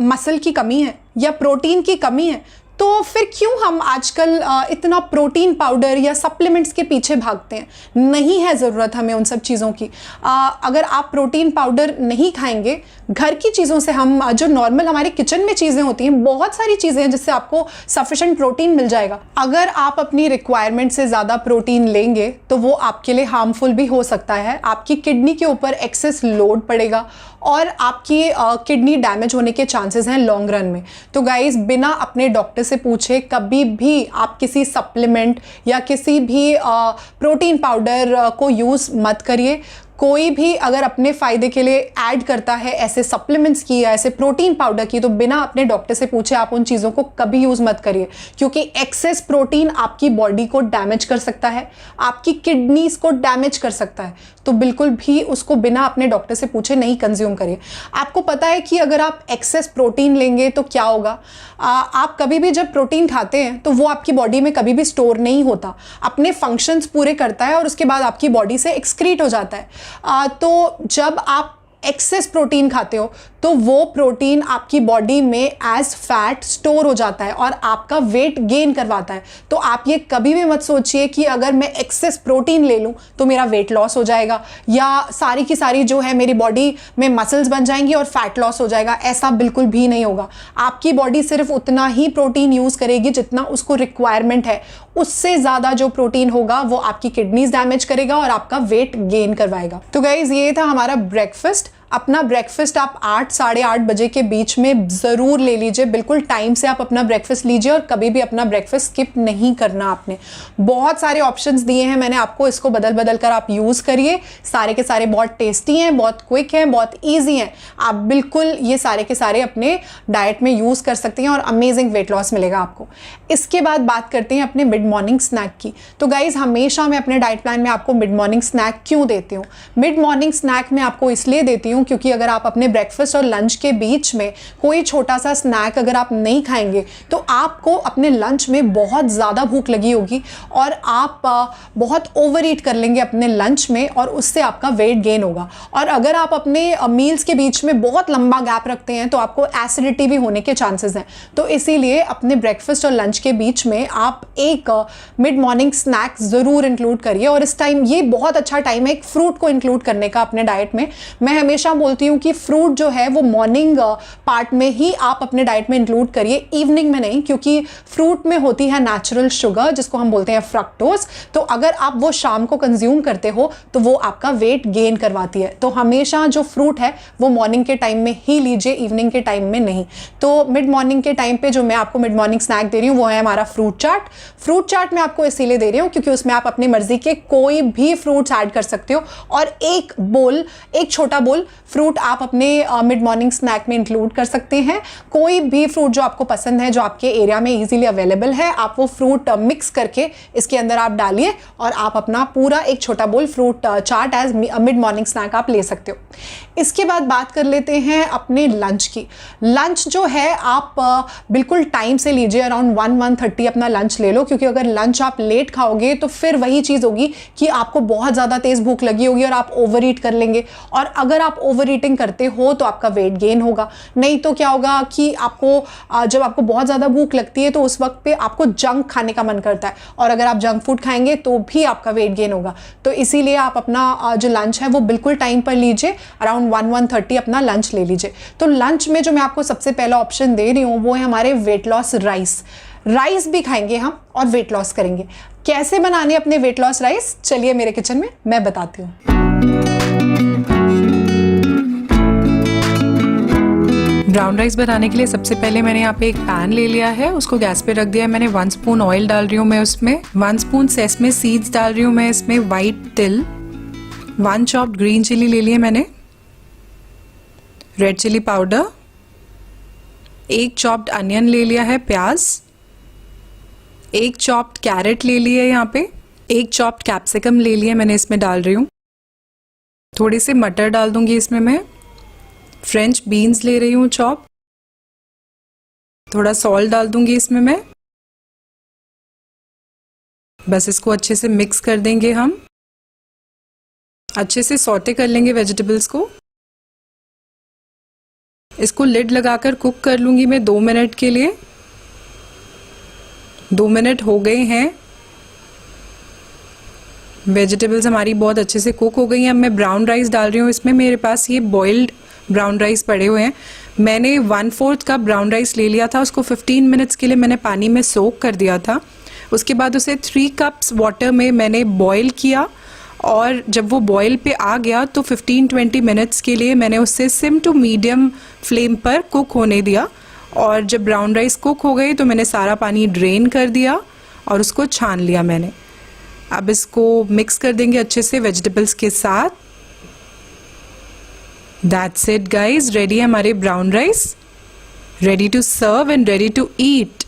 मसल की कमी है या प्रोटीन की कमी है? तो फिर क्यों हम आजकल इतना प्रोटीन पाउडर या सप्लीमेंट्स के पीछे भागते हैं? नहीं है ज़रूरत हमें उन सब चीज़ों की। अगर आप प्रोटीन पाउडर नहीं खाएंगे, घर की चीज़ों से हम जो नॉर्मल हमारे किचन में चीज़ें होती हैं, बहुत सारी चीज़ें हैं जिससे आपको सफिशेंट प्रोटीन मिल जाएगा। अगर आप अपनी रिक्वायरमेंट से ज़्यादा प्रोटीन लेंगे तो वो आपके लिए हार्मफुल भी हो सकता है। आपकी किडनी के ऊपर एक्सेस लोड पड़ेगा और आपकी किडनी डैमेज होने के चांसेस हैं लॉन्ग रन में। तो गाइस, बिना अपने डॉक्टर से पूछे कभी भी आप किसी सप्लीमेंट या किसी भी प्रोटीन पाउडर को यूज़ मत करिए। कोई भी अगर अपने फ़ायदे के लिए ऐड करता है ऐसे सप्लीमेंट्स की या ऐसे प्रोटीन पाउडर की, तो बिना अपने डॉक्टर से पूछे आप उन चीज़ों को कभी यूज़ मत करिए, क्योंकि एक्सेस प्रोटीन आपकी बॉडी को डैमेज कर सकता है, आपकी किडनीज को डैमेज कर सकता है। तो बिल्कुल भी उसको बिना अपने डॉक्टर से पूछे नहीं कंज्यूम करिए। आपको पता है कि अगर आप एक्सेस प्रोटीन लेंगे तो क्या होगा? आप कभी भी जब प्रोटीन खाते हैं तो वो आपकी बॉडी में कभी भी स्टोर नहीं होता, अपने फंक्शंस पूरे करता है और उसके बाद आपकी बॉडी से एक्सक्रीट हो जाता है। तो जब आप एक्सेस प्रोटीन खाते हो तो वो प्रोटीन आपकी बॉडी में एज फैट स्टोर हो जाता है और आपका वेट गेन करवाता है। तो आप ये कभी भी मत सोचिए कि अगर मैं एक्सेस प्रोटीन ले लूँ तो मेरा वेट लॉस हो जाएगा या सारी की सारी जो है मेरी बॉडी में मसल्स बन जाएंगी और फैट लॉस हो जाएगा। ऐसा बिल्कुल भी नहीं होगा। आपकी बॉडी सिर्फ उतना ही प्रोटीन यूज़ करेगी जितना उसको रिक्वायरमेंट है। उससे ज़्यादा जो प्रोटीन होगा वो आपकी किडनीज डैमेज करेगा और आपका वेट गेन करवाएगा। तो गाइज, ये था हमारा ब्रेकफास्ट। अपना ब्रेकफास्ट आप 8 साढ़े 8 बजे के बीच में ज़रूर ले लीजिए। बिल्कुल टाइम से आप अपना ब्रेकफास्ट लीजिए और कभी भी अपना ब्रेकफास्ट स्किप नहीं करना आपने। बहुत सारे ऑप्शंस दिए हैं मैंने आपको, इसको बदल बदल कर आप यूज़ करिए। सारे के सारे बहुत टेस्टी हैं, बहुत क्विक हैं, बहुत ईजी हैं। आप बिल्कुल ये सारे के सारे अपने डाइट में यूज़ कर सकते हैं और अमेजिंग वेट लॉस मिलेगा आपको। इसके बाद बात करते हैं अपने मिड मॉर्निंग स्नैक की। तो गाइज़, हमेशा मैं अपने डाइट प्लान में आपको मिड मॉर्निंग स्नैक क्यों देती हूँ? मिड मॉर्निंग स्नैक में आपको इसलिए देती हूँ क्योंकि अगर आप अपने ब्रेकफास्ट और लंच के बीच में कोई छोटा सा स्नैक अगर आप नहीं खाएंगे तो आपको अपने लंच में बहुत ज़्यादा भूख लगी होगी और आप बहुत ओवर ईट कर लेंगे अपने लंच में और उससे आपका वेट गेन होगा। और अगर आप अपने मील्स के बीच में बहुत लंबा गैप रखते हैं तो आपको एसिडिटी भी होने के चांसेस हैं। तो इसीलिए अपने ब्रेकफास्ट और लंच के बीच में आप एक मिड मॉर्निंग स्नैक ज़रूर इंक्लूड करिए। और इस टाइम ये बहुत अच्छा टाइम है एक फ्रूट को इंक्लूड करने का अपने डाइट में। मैं हमेशा बोलती हूँ कि फ्रूट जो है वो मॉर्निंग पार्ट में ही आप अपने डाइट में इंक्लूड करिए, इवनिंग में नहीं, क्योंकि फ्रूट में होती है नेचुरल शुगर जिसको हम बोलते हैं फ्रक्टोज। तो अगर आप वो शाम को कंज्यूम करते हो तो वो आपका वेट गेन करवाती है। तो हमेशा जो फ्रूट है वो मॉर्निंग के टाइम में ही लीजिए, इवनिंग के टाइम में नहीं। तो मिड मॉर्निंग के टाइम पे जो मैं आपको मिड मॉर्निंग स्नैक दे रही हूँ वो है हमारा फ्रूट चाट। फ्रूट चाट मैं आपको इसीलिए दे रही हूँ क्योंकि उसमें आप अपनी मर्जी के कोई भी फ्रूट्स ऐड कर सकते हो और एक छोटा बोल फ्रूट आप अपने मिड मॉर्निंग स्नैक में इंक्लूड कर सकते हैं। कोई भी फ्रूट जो आपको पसंद है, जो आपके एरिया में इजीली अवेलेबल है, आप वो फ्रूट मिक्स करके इसके अंदर आप डालिए और आप अपना पूरा एक छोटा बोल फ्रूट चाट एज मिड मॉर्निंग स्नैक आप ले सकते हो। इसके बाद बात कर लेते हैं अपने लंच की। लंच जो है आप बिल्कुल टाइम से लीजिए, अराउंड 1-1:30 अपना लंच ले लो, क्योंकि अगर लंच आप लेट खाओगे तो फिर वही चीज़ होगी कि आपको बहुत ज़्यादा तेज़ भूख लगी होगी और आप ओवर ईट कर लेंगे, और अगर आप ओवर ईटिंग करते हो तो आपका वेट गेन होगा। नहीं तो क्या होगा कि आपको जब आपको बहुत ज़्यादा भूख लगती है तो उस वक्त पे आपको जंक खाने का मन करता है, और अगर आप जंक फूड खाएंगे तो भी आपका वेट गेन होगा। तो इसीलिए आप अपना जो लंच है वो बिल्कुल टाइम पर लीजिए, अराउंड 1-1:30 अपना लंच ले लीजिए। तो लंच में जो मैं आपको सबसे पहला ऑप्शन दे रही हूँ वो है हमारे वेट लॉस राइस। राइस भी खाएंगे हम और वेट लॉस करेंगे। कैसे बनाने अपने वेट लॉस राइस, चलिए मेरे किचन में मैं बताती हूँ। ब्राउन राइस बनाने के लिए सबसे पहले मैंने यहाँ पे एक पैन ले लिया है, उसको गैस पे रख दिया है। मैंने 1 स्पून ऑयल डाल रही हूँ मैं उसमें, 1 स्पून सेसमे सीड्स डाल रही हूँ मैं इसमें, वाइट तिल, 1 चॉप्ड ग्रीन चिली ले लिए मैंने, red chilli powder, 1 chopped onion ले लिया है, प्याज, 1 चॉप्ड कैरेट ले लिया है यहाँ पे, 1 चॉप्ड कैप्सिकम ले लिया मैंने इसमें डाल रही हूँ, थोड़ी सी मटर डाल दूंगी इसमें मैं, फ्रेंच बीन्स ले रही हूँ चॉप, थोड़ा सॉल्ट डाल दूंगी इसमें मैं। बस इसको अच्छे से मिक्स कर देंगे हम, अच्छे से सौटे कर लेंगे वेजिटेबल्स को। इसको लिड लगाकर कुक कर लूंगी मैं 2 मिनट के लिए। 2 मिनट हो गए हैं, वेजिटेबल्स हमारी बहुत अच्छे से कुक हो गई हैं। अब मैं ब्राउन राइस डाल रही हूँ इसमें। मेरे पास ये बॉइल्ड ब्राउन राइस पड़े हुए हैं। मैंने 1/4 कप ब्राउन राइस ले लिया था, उसको 15 मिनट्स के लिए मैंने पानी में सोक कर दिया था। उसके बाद उसे 3 कप्स वाटर में मैंने बॉईल किया, और जब वो बॉईल पे आ गया तो 15-20 मिनट्स के लिए मैंने उसे सिम टू मीडियम फ्लेम पर कुक होने दिया। और जब ब्राउन राइस कुक हो गए तो मैंने सारा पानी ड्रेन कर दिया और उसको छान लिया मैंने। अब इसको मिक्स कर देंगे अच्छे से वेजिटेबल्स के साथ। दैट्स इट गाइज, रेडी है हमारे brown rice, ready to serve and ready to eat,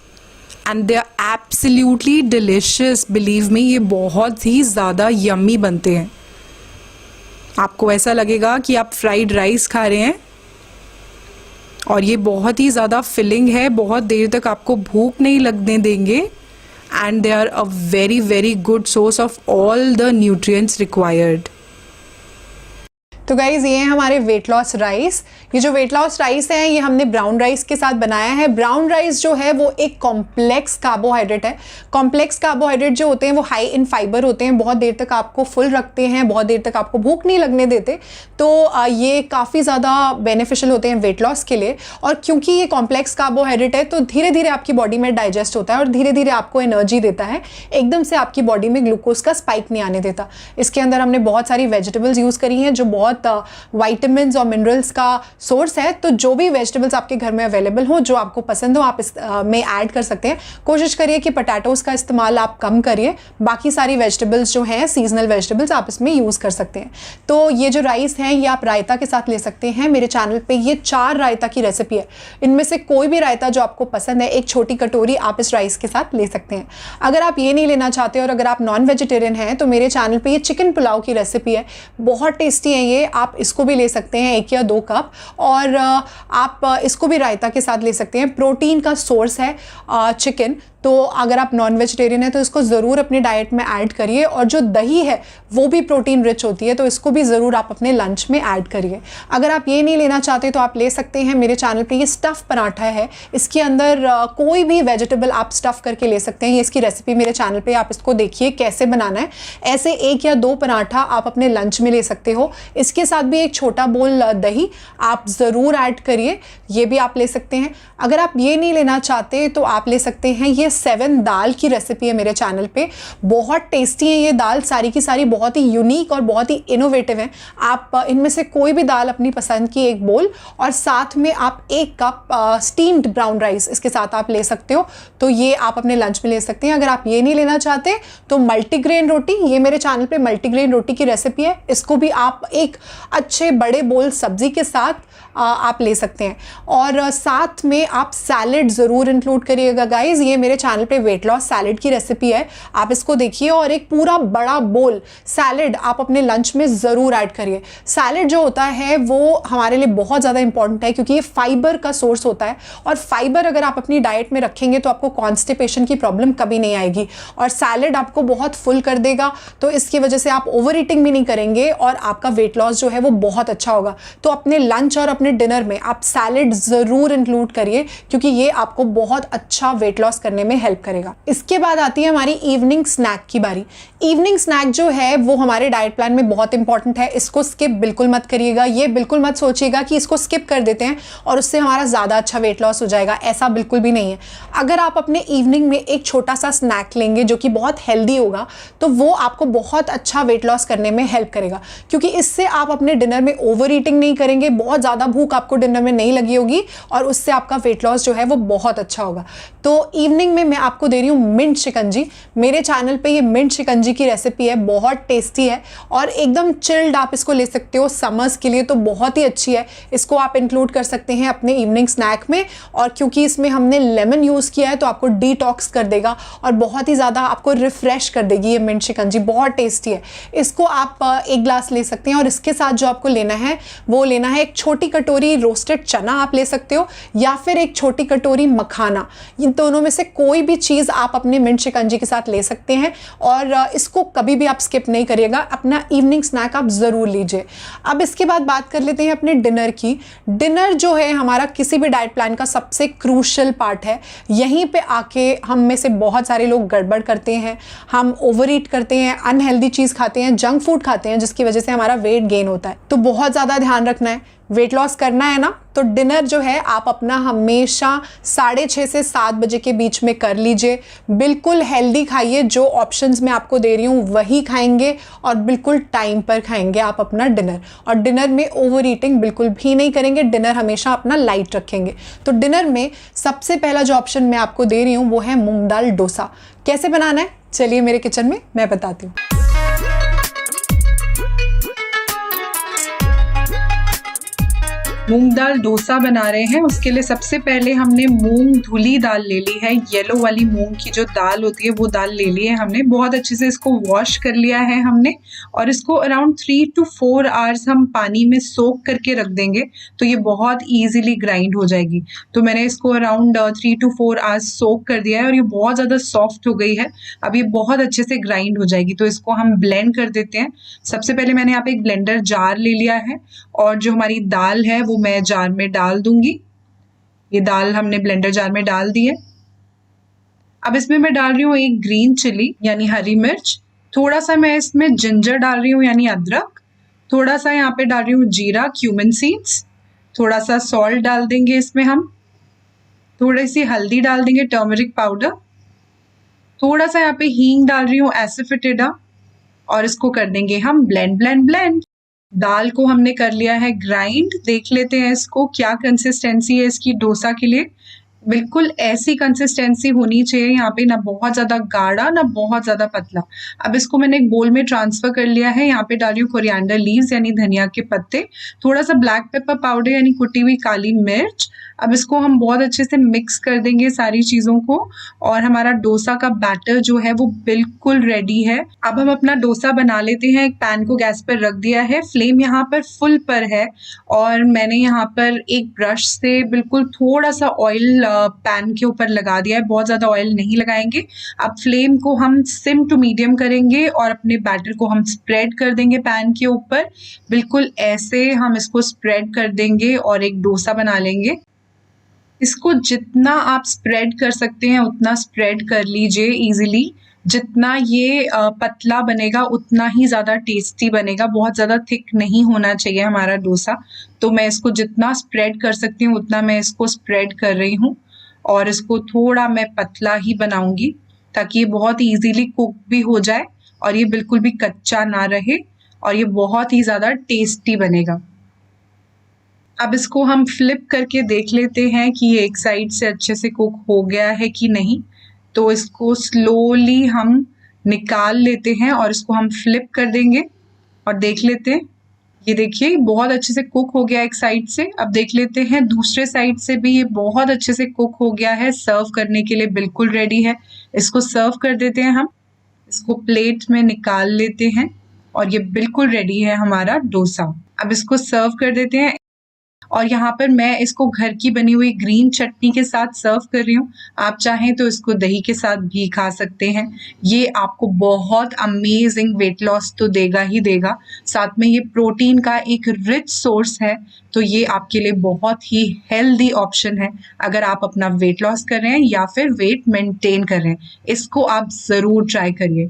and they are absolutely delicious. Believe me, ये बहुत ही ज़्यादा यम्मी बनते हैं। आपको ऐसा लगेगा कि आप फ्राइड राइस खा रहे हैं, और ये बहुत ही ज़्यादा फिलिंग है, बहुत देर तक आपको भूख नहीं लगने देंगे, and they are a very very good source of all the nutrients required. तो गाइज ये है हमारे वेट लॉस राइस। ये जो वेट लॉस राइस है ये हमने ब्राउन राइस के साथ बनाया है। ब्राउन राइस जो है वो एक कॉम्प्लेक्स कार्बोहाइड्रेट है। कॉम्प्लेक्स कार्बोहाइड्रेट जो होते हैं वो हाई इन फाइबर होते हैं, बहुत देर तक आपको फुल रखते हैं, बहुत देर तक आपको भूख नहीं लगने देते। तो ये काफ़ी ज़्यादा बेनिफिशियल होते हैं वेट लॉस के लिए। और क्योंकि ये कॉम्प्लेक्स कार्बोहाइड्रेट है तो धीरे धीरे आपकी बॉडी में डाइजेस्ट होता है और धीरे धीरे आपको एनर्जी देता है, एकदम से आपकी बॉडी में ग्लूकोज का स्पाइक नहीं आने देता। इसके अंदर हमने बहुत सारी वेजिटेबल्स यूज़ करी हैं जो बहुत वाइटामिन्स और मिनरल्स का सोर्स है। तो जो भी वेजिटेबल्स आपके घर में अवेलेबल हो, जो आपको पसंद हो, आप इस में ऐड कर सकते हैं। कोशिश करिए कि पोटैटोज़ का इस्तेमाल आप कम करिए, बाकी सारी वेजिटेबल्स जो हैं सीजनल वेजिटेबल्स आप इसमें यूज़ कर सकते हैं। तो ये जो राइस है ये आप रायता के साथ ले सकते हैं। मेरे चैनल पे ये 4 रायता की रेसिपी है, इनमें से कोई भी रायता जो आपको पसंद है, एक छोटी कटोरी आप इस राइस के साथ ले सकते हैं। अगर आप ये नहीं लेना चाहते और अगर आप नॉन वेजिटेरियन हैं तो मेरे चैनल पे ये चिकन पुलाव की रेसिपी है, बहुत टेस्टी है ये। आप इसको भी ले सकते हैं 1 या 2 कप, और आप इसको भी रायता के साथ ले सकते हैं। प्रोटीन का सोर्स है चिकन, तो अगर आप नॉन वेजिटेरियन हैं तो इसको ज़रूर अपनी डाइट में ऐड करिए। और जो दही है वो भी प्रोटीन रिच होती है, तो इसको भी ज़रूर आप अपने लंच में ऐड करिए। अगर आप ये नहीं लेना चाहते तो आप ले सकते हैं मेरे चैनल पे ये स्टफ़ पराठा है, इसके अंदर कोई भी वेजिटेबल आप स्टफ़ करके ले सकते हैं। ये इसकी रेसिपी मेरे चैनल पे, आप इसको देखिए कैसे बनाना है। ऐसे 1 या 2 पराठा आप अपने लंच में ले सकते हो। इसके साथ भी एक छोटा बोल दही आप ज़रूर ऐड करिए, ये भी आप ले सकते हैं। अगर आप ये नहीं लेना चाहते तो आप ले सकते हैं ये 7 दाल की रेसिपी है मेरे चैनल पे, बहुत टेस्टी है ये दाल, सारी की सारी बहुत ही यूनिक और बहुत ही इनोवेटिव है। आप इनमें से कोई भी दाल अपनी पसंद की एक बोल, और साथ में आप 1 कप स्टीम्ड ब्राउन राइस इसके साथ आप ले सकते हो। तो ये आप अपने लंच में ले सकते हैं। अगर आप ये नहीं लेना चाहते तो मल्टीग्रेन रोटी, ये मेरे चैनल पे मल्टीग्रेन रोटी की रेसिपी है, इसको भी आप एक अच्छे बड़े बोल सब्जी के साथ आप ले सकते हैं। और साथ में आप सैलेड ज़रूर इंक्लूड करिएगा गाइज़। ये मेरे चैनल पे वेट लॉस सैलेड की रेसिपी है, आप इसको देखिए। और एक पूरा बड़ा बोल सैलेड आप अपने लंच में ज़रूर ऐड करिए। सैलेड जो होता है वो हमारे लिए बहुत ज़्यादा इंपॉर्टेंट है क्योंकि ये फाइबर का सोर्स होता है, और फाइबर अगर आप अपनी डाइट में रखेंगे तो आपको कॉन्स्टिपेशन की प्रॉब्लम कभी नहीं आएगी। और सैलेड आपको बहुत फुल कर देगा, तो इसकी वजह से आप ओवर ईटिंग भी नहीं करेंगे और आपका वेट लॉस जो है वो बहुत अच्छा होगा। तो अपने लंच और अपने डिनर में आप सैलेड ज़रूर इंक्लूड करिए क्योंकि ये आपको बहुत अच्छा वेट लॉस करने में हेल्प करेगा। इसके बाद आती है हमारी इवनिंग स्नैक की बारी। इवनिंग स्नैक जो है वो हमारे डाइट प्लान में बहुत इंपॉर्टेंट है, इसको स्किप बिल्कुल मत करिएगा। ये बिल्कुल मत सोचिएगा कि इसको स्किप कर देते हैं और उससे हमारा ज़्यादा अच्छा वेट लॉस हो जाएगा, ऐसा बिल्कुल भी नहीं है। अगर आप अपने इवनिंग में एक छोटा सा स्नैक लेंगे जो कि बहुत हेल्दी होगा तो वो आपको बहुत अच्छा वेट लॉस करने में हेल्प करेगा, क्योंकि इससे आप अपने डिनर में ओवर ईटिंग नहीं करेंगे, बहुत ज़्यादा भूख आपको डिनर में नहीं लगी होगी और उससे आपका वेट लॉस जो है वो बहुत अच्छा होगा। तो इवनिंग में मैं आपको दे रही हूँ मिंट शिकंजी। मेरे चैनल पे ये मिंट शिकंजी की रेसिपी है, बहुत टेस्टी है और एकदम चिल्ड आप इसको ले सकते हो समर्स के लिए, तो बहुत ही अच्छी है। इसको आप इंक्लूड कर सकते हैं अपने इवनिंग स्नैक में, और क्योंकि इसमें हमने लेमन यूज़ किया है तो आपको डिटॉक्स कर देगा और बहुत ही ज़्यादा आपको रिफ्रेश कर देगी ये मिंट शिकंजी, बहुत टेस्टी है। इसको आप एक ग्लास ले सकते हैं और इसके साथ जो आपको लेना है वो लेना है एक छोटी कटोरी रोस्टेड चना आप ले सकते हो, या फिर एक छोटी कटोरी मखाना। इन दोनों में से कोई भी चीज़ आप अपने मिंट शिकंजी के साथ ले सकते हैं और इसको कभी भी आप स्किप नहीं करिएगा, अपना इवनिंग स्नैक आप ज़रूर लीजिए। अब इसके बाद बात कर लेते हैं अपने डिनर की। डिनर जो है हमारा किसी भी डाइट प्लान का सबसे क्रूशल पार्ट है। यहीं पे आके हम में से बहुत सारे लोग गड़बड़ करते हैं, हम ओवर ईट करते हैं, अनहेल्दी चीज़ खाते हैं, जंक फूड खाते हैं, जिसकी वजह से हमारा वेट गेन होता है। तो बहुत ज़्यादा ध्यान रखना है, वेट लॉस करना है ना, तो डिनर जो है आप अपना हमेशा 6:30 से 7 बजे के बीच में कर लीजिए। बिल्कुल हेल्दी खाइए, जो ऑप्शंस मैं आपको दे रही हूँ वही खाएंगे और बिल्कुल टाइम पर खाएंगे आप अपना डिनर। और डिनर में ओवर ईटिंग बिल्कुल भी नहीं करेंगे, डिनर हमेशा अपना लाइट रखेंगे। तो डिनर में सबसे पहला जो ऑप्शन मैं आपको दे रही हूँ वो है मूंग दाल डोसा। कैसे बनाना है चलिए मेरे किचन में मैं बताती हूँ। मूंग दाल डोसा बना रहे हैं। उसके लिए सबसे पहले हमने मूंग धुली दाल ले ली है, येलो वाली मूंग की जो दाल होती है वो दाल ले ली है हमने। बहुत अच्छे से इसको वॉश कर लिया है हमने और इसको अराउंड 3 to 4 आवर्स हम पानी में सोक करके रख देंगे तो ये बहुत ईजिली ग्राइंड हो जाएगी। तो मैंने इसको अराउंड 3 to 4 आवर्स सोक कर दिया है और ये बहुत ज़्यादा सॉफ्ट हो गई है। अब ये बहुत अच्छे से ग्राइंड हो जाएगी, तो इसको हम ब्लेंड कर देते हैं। सबसे पहले मैंने यहाँ पे एक ब्लेंडर जार ले लिया है और जो हमारी दाल है वो मैं जार में डाल दूंगी। ये दाल हमने ब्लेंडर जार में डाल दी है। अब इसमें मैं डाल रही हूँ एक ग्रीन चिली यानी हरी मिर्च, थोड़ा सा मैं इसमें जिंजर डाल रही हूँ यानी अदरक, थोड़ा सा यहाँ पे डाल रही हूँ जीरा क्यूमिन सीड्स, थोड़ा सा सॉल्ट डाल देंगे इसमें हम, थोड़ी सी हल्दी डाल देंगे टर्मरिक पाउडर, थोड़ा सा यहाँ पे हींग डाल रही हूँ एसिफेटेडा और इसको कर देंगे हम ब्लेंड ब्लेंड ब्लेंड। दाल को हमने कर लिया है ग्राइंड। देख लेते हैं इसको क्या कंसिस्टेंसी है इसकी डोसा के लिए। बिल्कुल ऐसी कंसिस्टेंसी होनी चाहिए यहाँ पे, ना बहुत ज़्यादा गाढ़ा ना बहुत ज़्यादा पतला। अब इसको मैंने एक बोल में ट्रांसफ़र कर लिया है। यहाँ पे डाल रही हूँ कोरिएंडर लीव्स यानी धनिया के पत्ते, थोड़ा सा ब्लैक पेपर पाउडर यानी कुटी हुई काली मिर्च। अब इसको हम बहुत अच्छे से मिक्स कर देंगे सारी चीज़ों को और हमारा डोसा का बैटर जो है वो बिल्कुल रेडी है। अब हम अपना डोसा बना लेते हैं। एक पैन को गैस पर रख दिया है, फ्लेम यहाँ पर फुल पर है और मैंने यहाँ पर एक ब्रश से बिल्कुल थोड़ा सा ऑयल पैन के ऊपर लगा दिया है, बहुत ज़्यादा ऑयल नहीं लगाएंगे। अब फ्लेम को हम सिम टू मीडियम करेंगे और अपने बैटर को हम स्प्रेड कर देंगे पैन के ऊपर। बिल्कुल ऐसे हम इसको स्प्रेड कर देंगे और एक डोसा बना लेंगे। इसको जितना आप स्प्रेड कर सकते हैं उतना स्प्रेड कर लीजिए ईजिली। जितना ये पतला बनेगा उतना ही ज़्यादा टेस्टी बनेगा, बहुत ज़्यादा थिक नहीं होना चाहिए हमारा डोसा। तो मैं इसको जितना स्प्रेड कर सकती हूँ उतना मैं इसको स्प्रेड कर रही हूँ और इसको थोड़ा मैं पतला ही बनाऊंगी ताकि ये बहुत ईजीली कुक भी हो जाए और ये बिल्कुल भी कच्चा ना रहे और ये बहुत ही ज़्यादा टेस्टी बनेगा। अब इसको हम फ्लिप करके देख लेते हैं कि ये एक साइड से अच्छे से कुक हो गया है कि नहीं। तो इसको स्लोली हम निकाल लेते हैं और इसको हम फ्लिप कर देंगे और देख लेते हैं। ये देखिए बहुत अच्छे से कुक हो गया एक साइड से। अब देख लेते हैं दूसरे साइड से भी ये बहुत अच्छे से कुक हो गया है, सर्व करने के लिए बिल्कुल रेडी है। इसको सर्व कर देते हैं हम, इसको प्लेट में निकाल लेते हैं और ये बिल्कुल रेडी है हमारा डोसा। अब इसको सर्व कर देते हैं और यहाँ पर मैं इसको घर की बनी हुई ग्रीन चटनी के साथ सर्व कर रही हूँ। आप चाहें तो इसको दही के साथ भी खा सकते हैं। ये आपको बहुत अमेजिंग वेट लॉस तो देगा ही देगा, साथ में ये प्रोटीन का एक रिच सोर्स है, तो ये आपके लिए बहुत ही हेल्दी ऑप्शन है अगर आप अपना वेट लॉस कर रहे हैं या फिर वेट मेंटेन कर रहे हैं। इसको आप ज़रूर ट्राई करिए।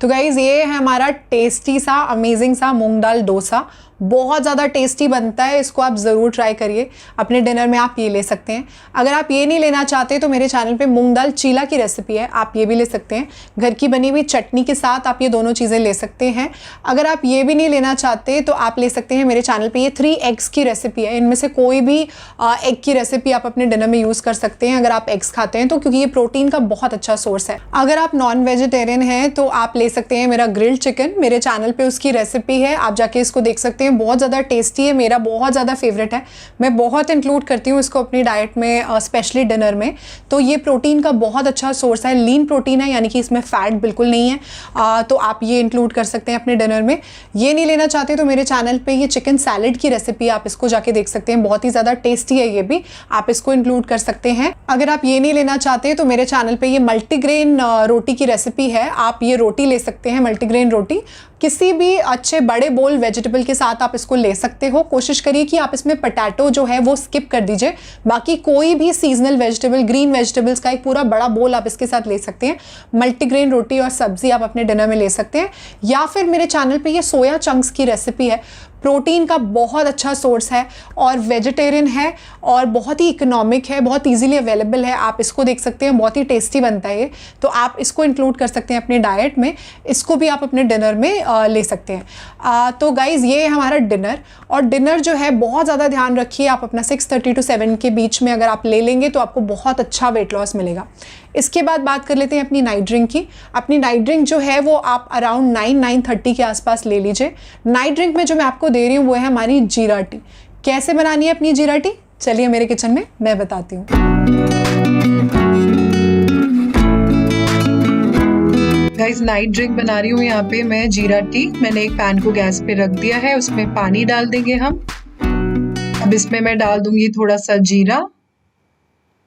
तो गाइज़ ये है हमारा टेस्टी सा अमेजिंग सा मूंग दाल डोसा। बहुत ज़्यादा टेस्टी बनता है, इसको आप ज़रूर ट्राई करिए। अपने डिनर में आप ये ले सकते हैं। अगर आप ये नहीं लेना चाहते तो मेरे चैनल पे मूंग दाल चीला की रेसिपी है, आप ये भी ले सकते हैं। घर की बनी हुई चटनी के साथ आप ये दोनों चीज़ें ले सकते हैं। अगर आप ये भी नहीं लेना चाहते तो आप ले सकते हैं मेरे चैनल पे ये 3 एग्स की रेसिपी है। इनमें से कोई भी एग की रेसिपी आप अपने डिनर में यूज़ कर सकते हैं अगर आप एग्स खाते हैं तो, क्योंकि ये प्रोटीन का बहुत अच्छा सोर्स है। अगर आप नॉन वेजिटेरियन हैं तो आप ले सकते हैं मेरा ग्रिल्ड चिकन, मेरे चैनल पर उसकी रेसिपी है, आप जाके इसको देख सकते हैं। बहुत ज़्यादा टेस्टी है, मेरा बहुत ज़्यादा फेवरेट है। मैं बहुत इंक्लूड करती हूँ इसको अपनी डाइट में, स्पेशली डिनर में। तो ये प्रोटीन का बहुत अच्छा सोर्स है, लीन प्रोटीन है, यानी कि इसमें फैट बिल्कुल नहीं है। तो आप ये इंक्लूड कर सकते हैं अपने डिनर में। ये नहीं लेना चाहते तो मेरे चैनल पे ये चिकन सैलेड की रेसिपी, आप इसको जाके देख सकते हैं। बहुत ही ज़्यादा टेस्टी है ये भी, आप इसको इंक्लूड कर सकते हैं। अगर आप ये नहीं लेना चाहते तो मेरे चैनल पे ये मल्टीग्रेन रोटी की रेसिपी है, आप ये रोटी ले सकते हैं, मल्टीग्रेन रोटी। किसी भी अच्छे बड़े बोल वेजिटेबल के साथ आप इसको ले सकते हो। कोशिश करिए कि आप इसमें पोटैटो जो है वो स्किप कर दीजिए, बाकी कोई भी सीजनल वेजिटेबल, ग्रीन वेजिटेबल्स का एक पूरा बड़ा बोल आप इसके साथ ले सकते हैं। मल्टीग्रेन रोटी और सब्जी आप अपने डिनर में ले सकते हैं। या फिर मेरे चैनल पे ये सोया चंक्स की रेसिपी है, प्रोटीन का बहुत अच्छा सोर्स है और वेजिटेरियन है और बहुत ही इकोनॉमिक है, बहुत इजीली अवेलेबल है, आप इसको देख सकते हैं। बहुत ही टेस्टी बनता है ये, तो आप इसको इंक्लूड कर सकते हैं अपनी डाइट में। इसको भी आप अपने डिनर में ले सकते हैं। तो गाइज़ ये है हमारा डिनर, और डिनर जो है बहुत ज़्यादा ध्यान रखिए, आप अपना 6:30 to 7 के बीच में अगर आप ले लेंगे तो आपको बहुत अच्छा वेट लॉस मिलेगा। इसके बाद बात कर लेते हैं अपनी नाइट ड्रिंक की। अपनी नाइट ड्रिंक जो है वो आप अराउंड 9-9:30 के आसपास ले लीजिए। नाइट ड्रिंक में जो मैं आपको दे रही हूँ वो है हमारी जीरा टी। कैसे बनानी है अपनी जीरा टी, चलिए मेरे किचन में मैं बताती हूँ। गाइस नाइट ड्रिंक बना रही हूँ यहाँ पे मैं जीरा टी। मैंने एक पैन को गैस पे रख दिया है, उसमें पानी डाल देंगे हम। अब इसमें मैं डाल दूंगी थोड़ा सा जीरा।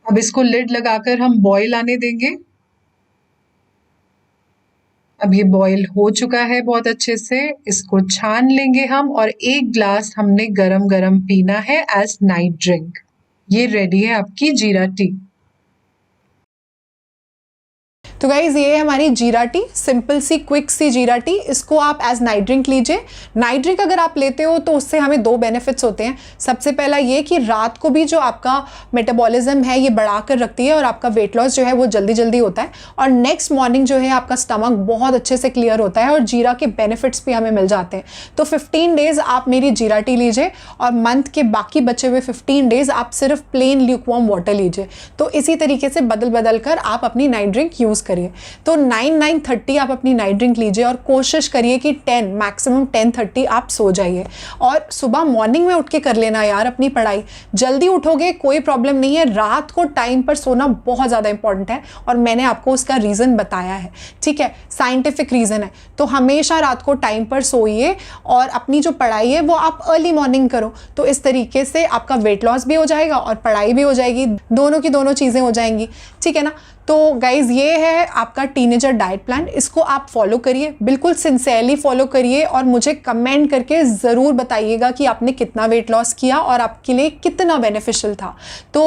अब इसको लिड लगाकर हम बॉईल आने देंगे। अब ये बॉईल हो चुका है बहुत अच्छे से, इसको छान लेंगे हम और 1 ग्लास हमने गरम गरम पीना है एज नाइट ड्रिंक। ये रेडी है आपकी जीरा टी। तो गाइज़ ये है हमारी जीरा टी, सिंपल सी क्विक सी जीरा टी। इसको आप एज नाइट ड्रिंक लीजिए। नाइट ड्रिंक अगर आप लेते हो तो उससे हमें 2 बेनिफिट्स होते हैं। सबसे पहला ये कि रात को भी जो आपका मेटाबॉलिज्म है ये बढ़ा कर रखती है और आपका वेट लॉस जो है वो जल्दी जल्दी होता है, और नेक्स्ट मॉर्निंग जो है आपका स्टमक बहुत अच्छे से क्लियर होता है और जीरा के बेनिफिट्स भी हमें मिल जाते हैं। तो 15 डेज़ आप मेरी जीरा टी लीजिए और मंथ के बाकी बचे हुए 15 डेज़ आप सिर्फ प्लेन ल्यूकवार्म वाटर लीजिए। तो इसी तरीके से बदल बदल कर आप अपनी नाइट ड्रिंक यूज़ करिए। तो 9-9:30 आप अपनी नाइट ड्रिंक लीजिए और कोशिश करिए कि 10 मैक्सिमम 10:30 आप सो जाइए। और सुबह मॉर्निंग में उठ के कर लेना यार अपनी पढ़ाई। जल्दी उठोगे कोई प्रॉब्लम नहीं है, रात को टाइम पर सोना बहुत ज़्यादा इंपॉर्टेंट है और मैंने आपको उसका रीज़न बताया है, ठीक है, साइंटिफिक रीज़न है। तो हमेशा रात को टाइम पर सोइए और अपनी जो पढ़ाई है वो आप अर्ली मॉर्निंग करो। तो इस तरीके से आपका वेट लॉस भी हो जाएगा और पढ़ाई भी हो जाएगी, दोनों की दोनों चीज़ें हो जाएंगी, ठीक है ना। तो गाइज़ ये है आपका टीनेजर डाइट प्लान, इसको आप फॉलो करिए, बिल्कुल सिंसियरली फॉलो करिए और मुझे कमेंट करके ज़रूर बताइएगा कि आपने कितना वेट लॉस किया और आपके लिए कितना बेनिफिशियल था। तो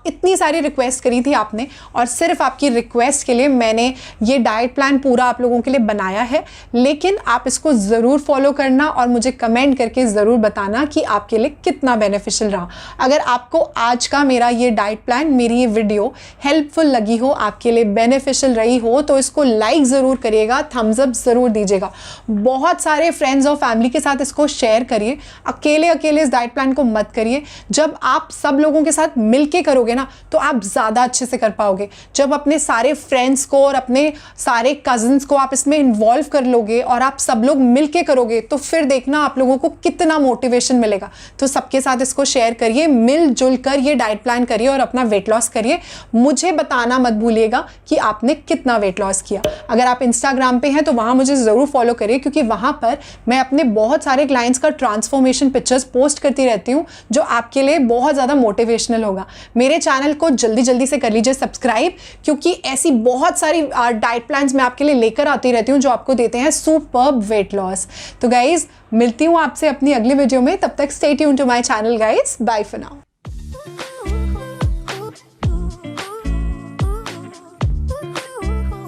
इतनी सारी रिक्वेस्ट करी थी आपने और सिर्फ आपकी रिक्वेस्ट के लिए मैंने ये डाइट प्लान पूरा आप लोगों के लिए बनाया है, लेकिन आप इसको ज़रूर फॉलो करना और मुझे कमेंट करके ज़रूर बताना कि आपके लिए कितना बेनिफिशियल रहा। अगर आपको आज का मेरा ये डाइट प्लान, मेरी ये वीडियो हेल्पफुल लगी हो, आपके लिए बेनिफिशियल रही हो तो इसको लाइक ज़रूर करिएगा, थम्स अप ज़रूर दीजिएगा, बहुत सारे फ्रेंड्स और फैमिली के साथ इसको शेयर करिए। अकेले अकेले इस डाइट प्लान को मत करिए, जब आप सब लोगों के साथ मिलके करोगे ना तो आप ज़्यादा अच्छे से कर पाओगे। जब अपने सारे फ्रेंड्स को और अपने सारे कजन्स को आप इसमें इन्वॉल्व कर लोगे और आप सब लोग मिलके करोगे तो फिर देखना आप लोगों को कितना मोटिवेशन मिलेगा। तो सबके साथ इसको शेयर करिए, मिलजुल कर ये डाइट प्लान करिए और अपना वेट लॉस करिए। मुझे बताना मत भूलिएगा कि आपने कितना वेट लॉस किया। अगर आप इंस्टाग्राम पे हैं तो वहाँ मुझे ज़रूर फॉलो करिए, क्योंकि वहाँ पर मैं अपने बहुत सारे क्लाइंट्स का ट्रांसफॉर्मेशन पिक्चर्स पोस्ट करती रहती हूँ जो आपके लिए बहुत ज़्यादा मोटिवेशनल होगा। मेरे चैनल को जल्दी जल्दी से कर लीजिए सब्सक्राइब, क्योंकि ऐसी बहुत सारी डाइट प्लान्स मैं आपके लिए लेकर आती रहती हूँ जो आपको देते हैं सुपर्ब वेट लॉस। तो गाइज मिलती हूँ आपसे अपनी अगली वीडियो में, तब तक stay tuned to my channel guys, bye for now.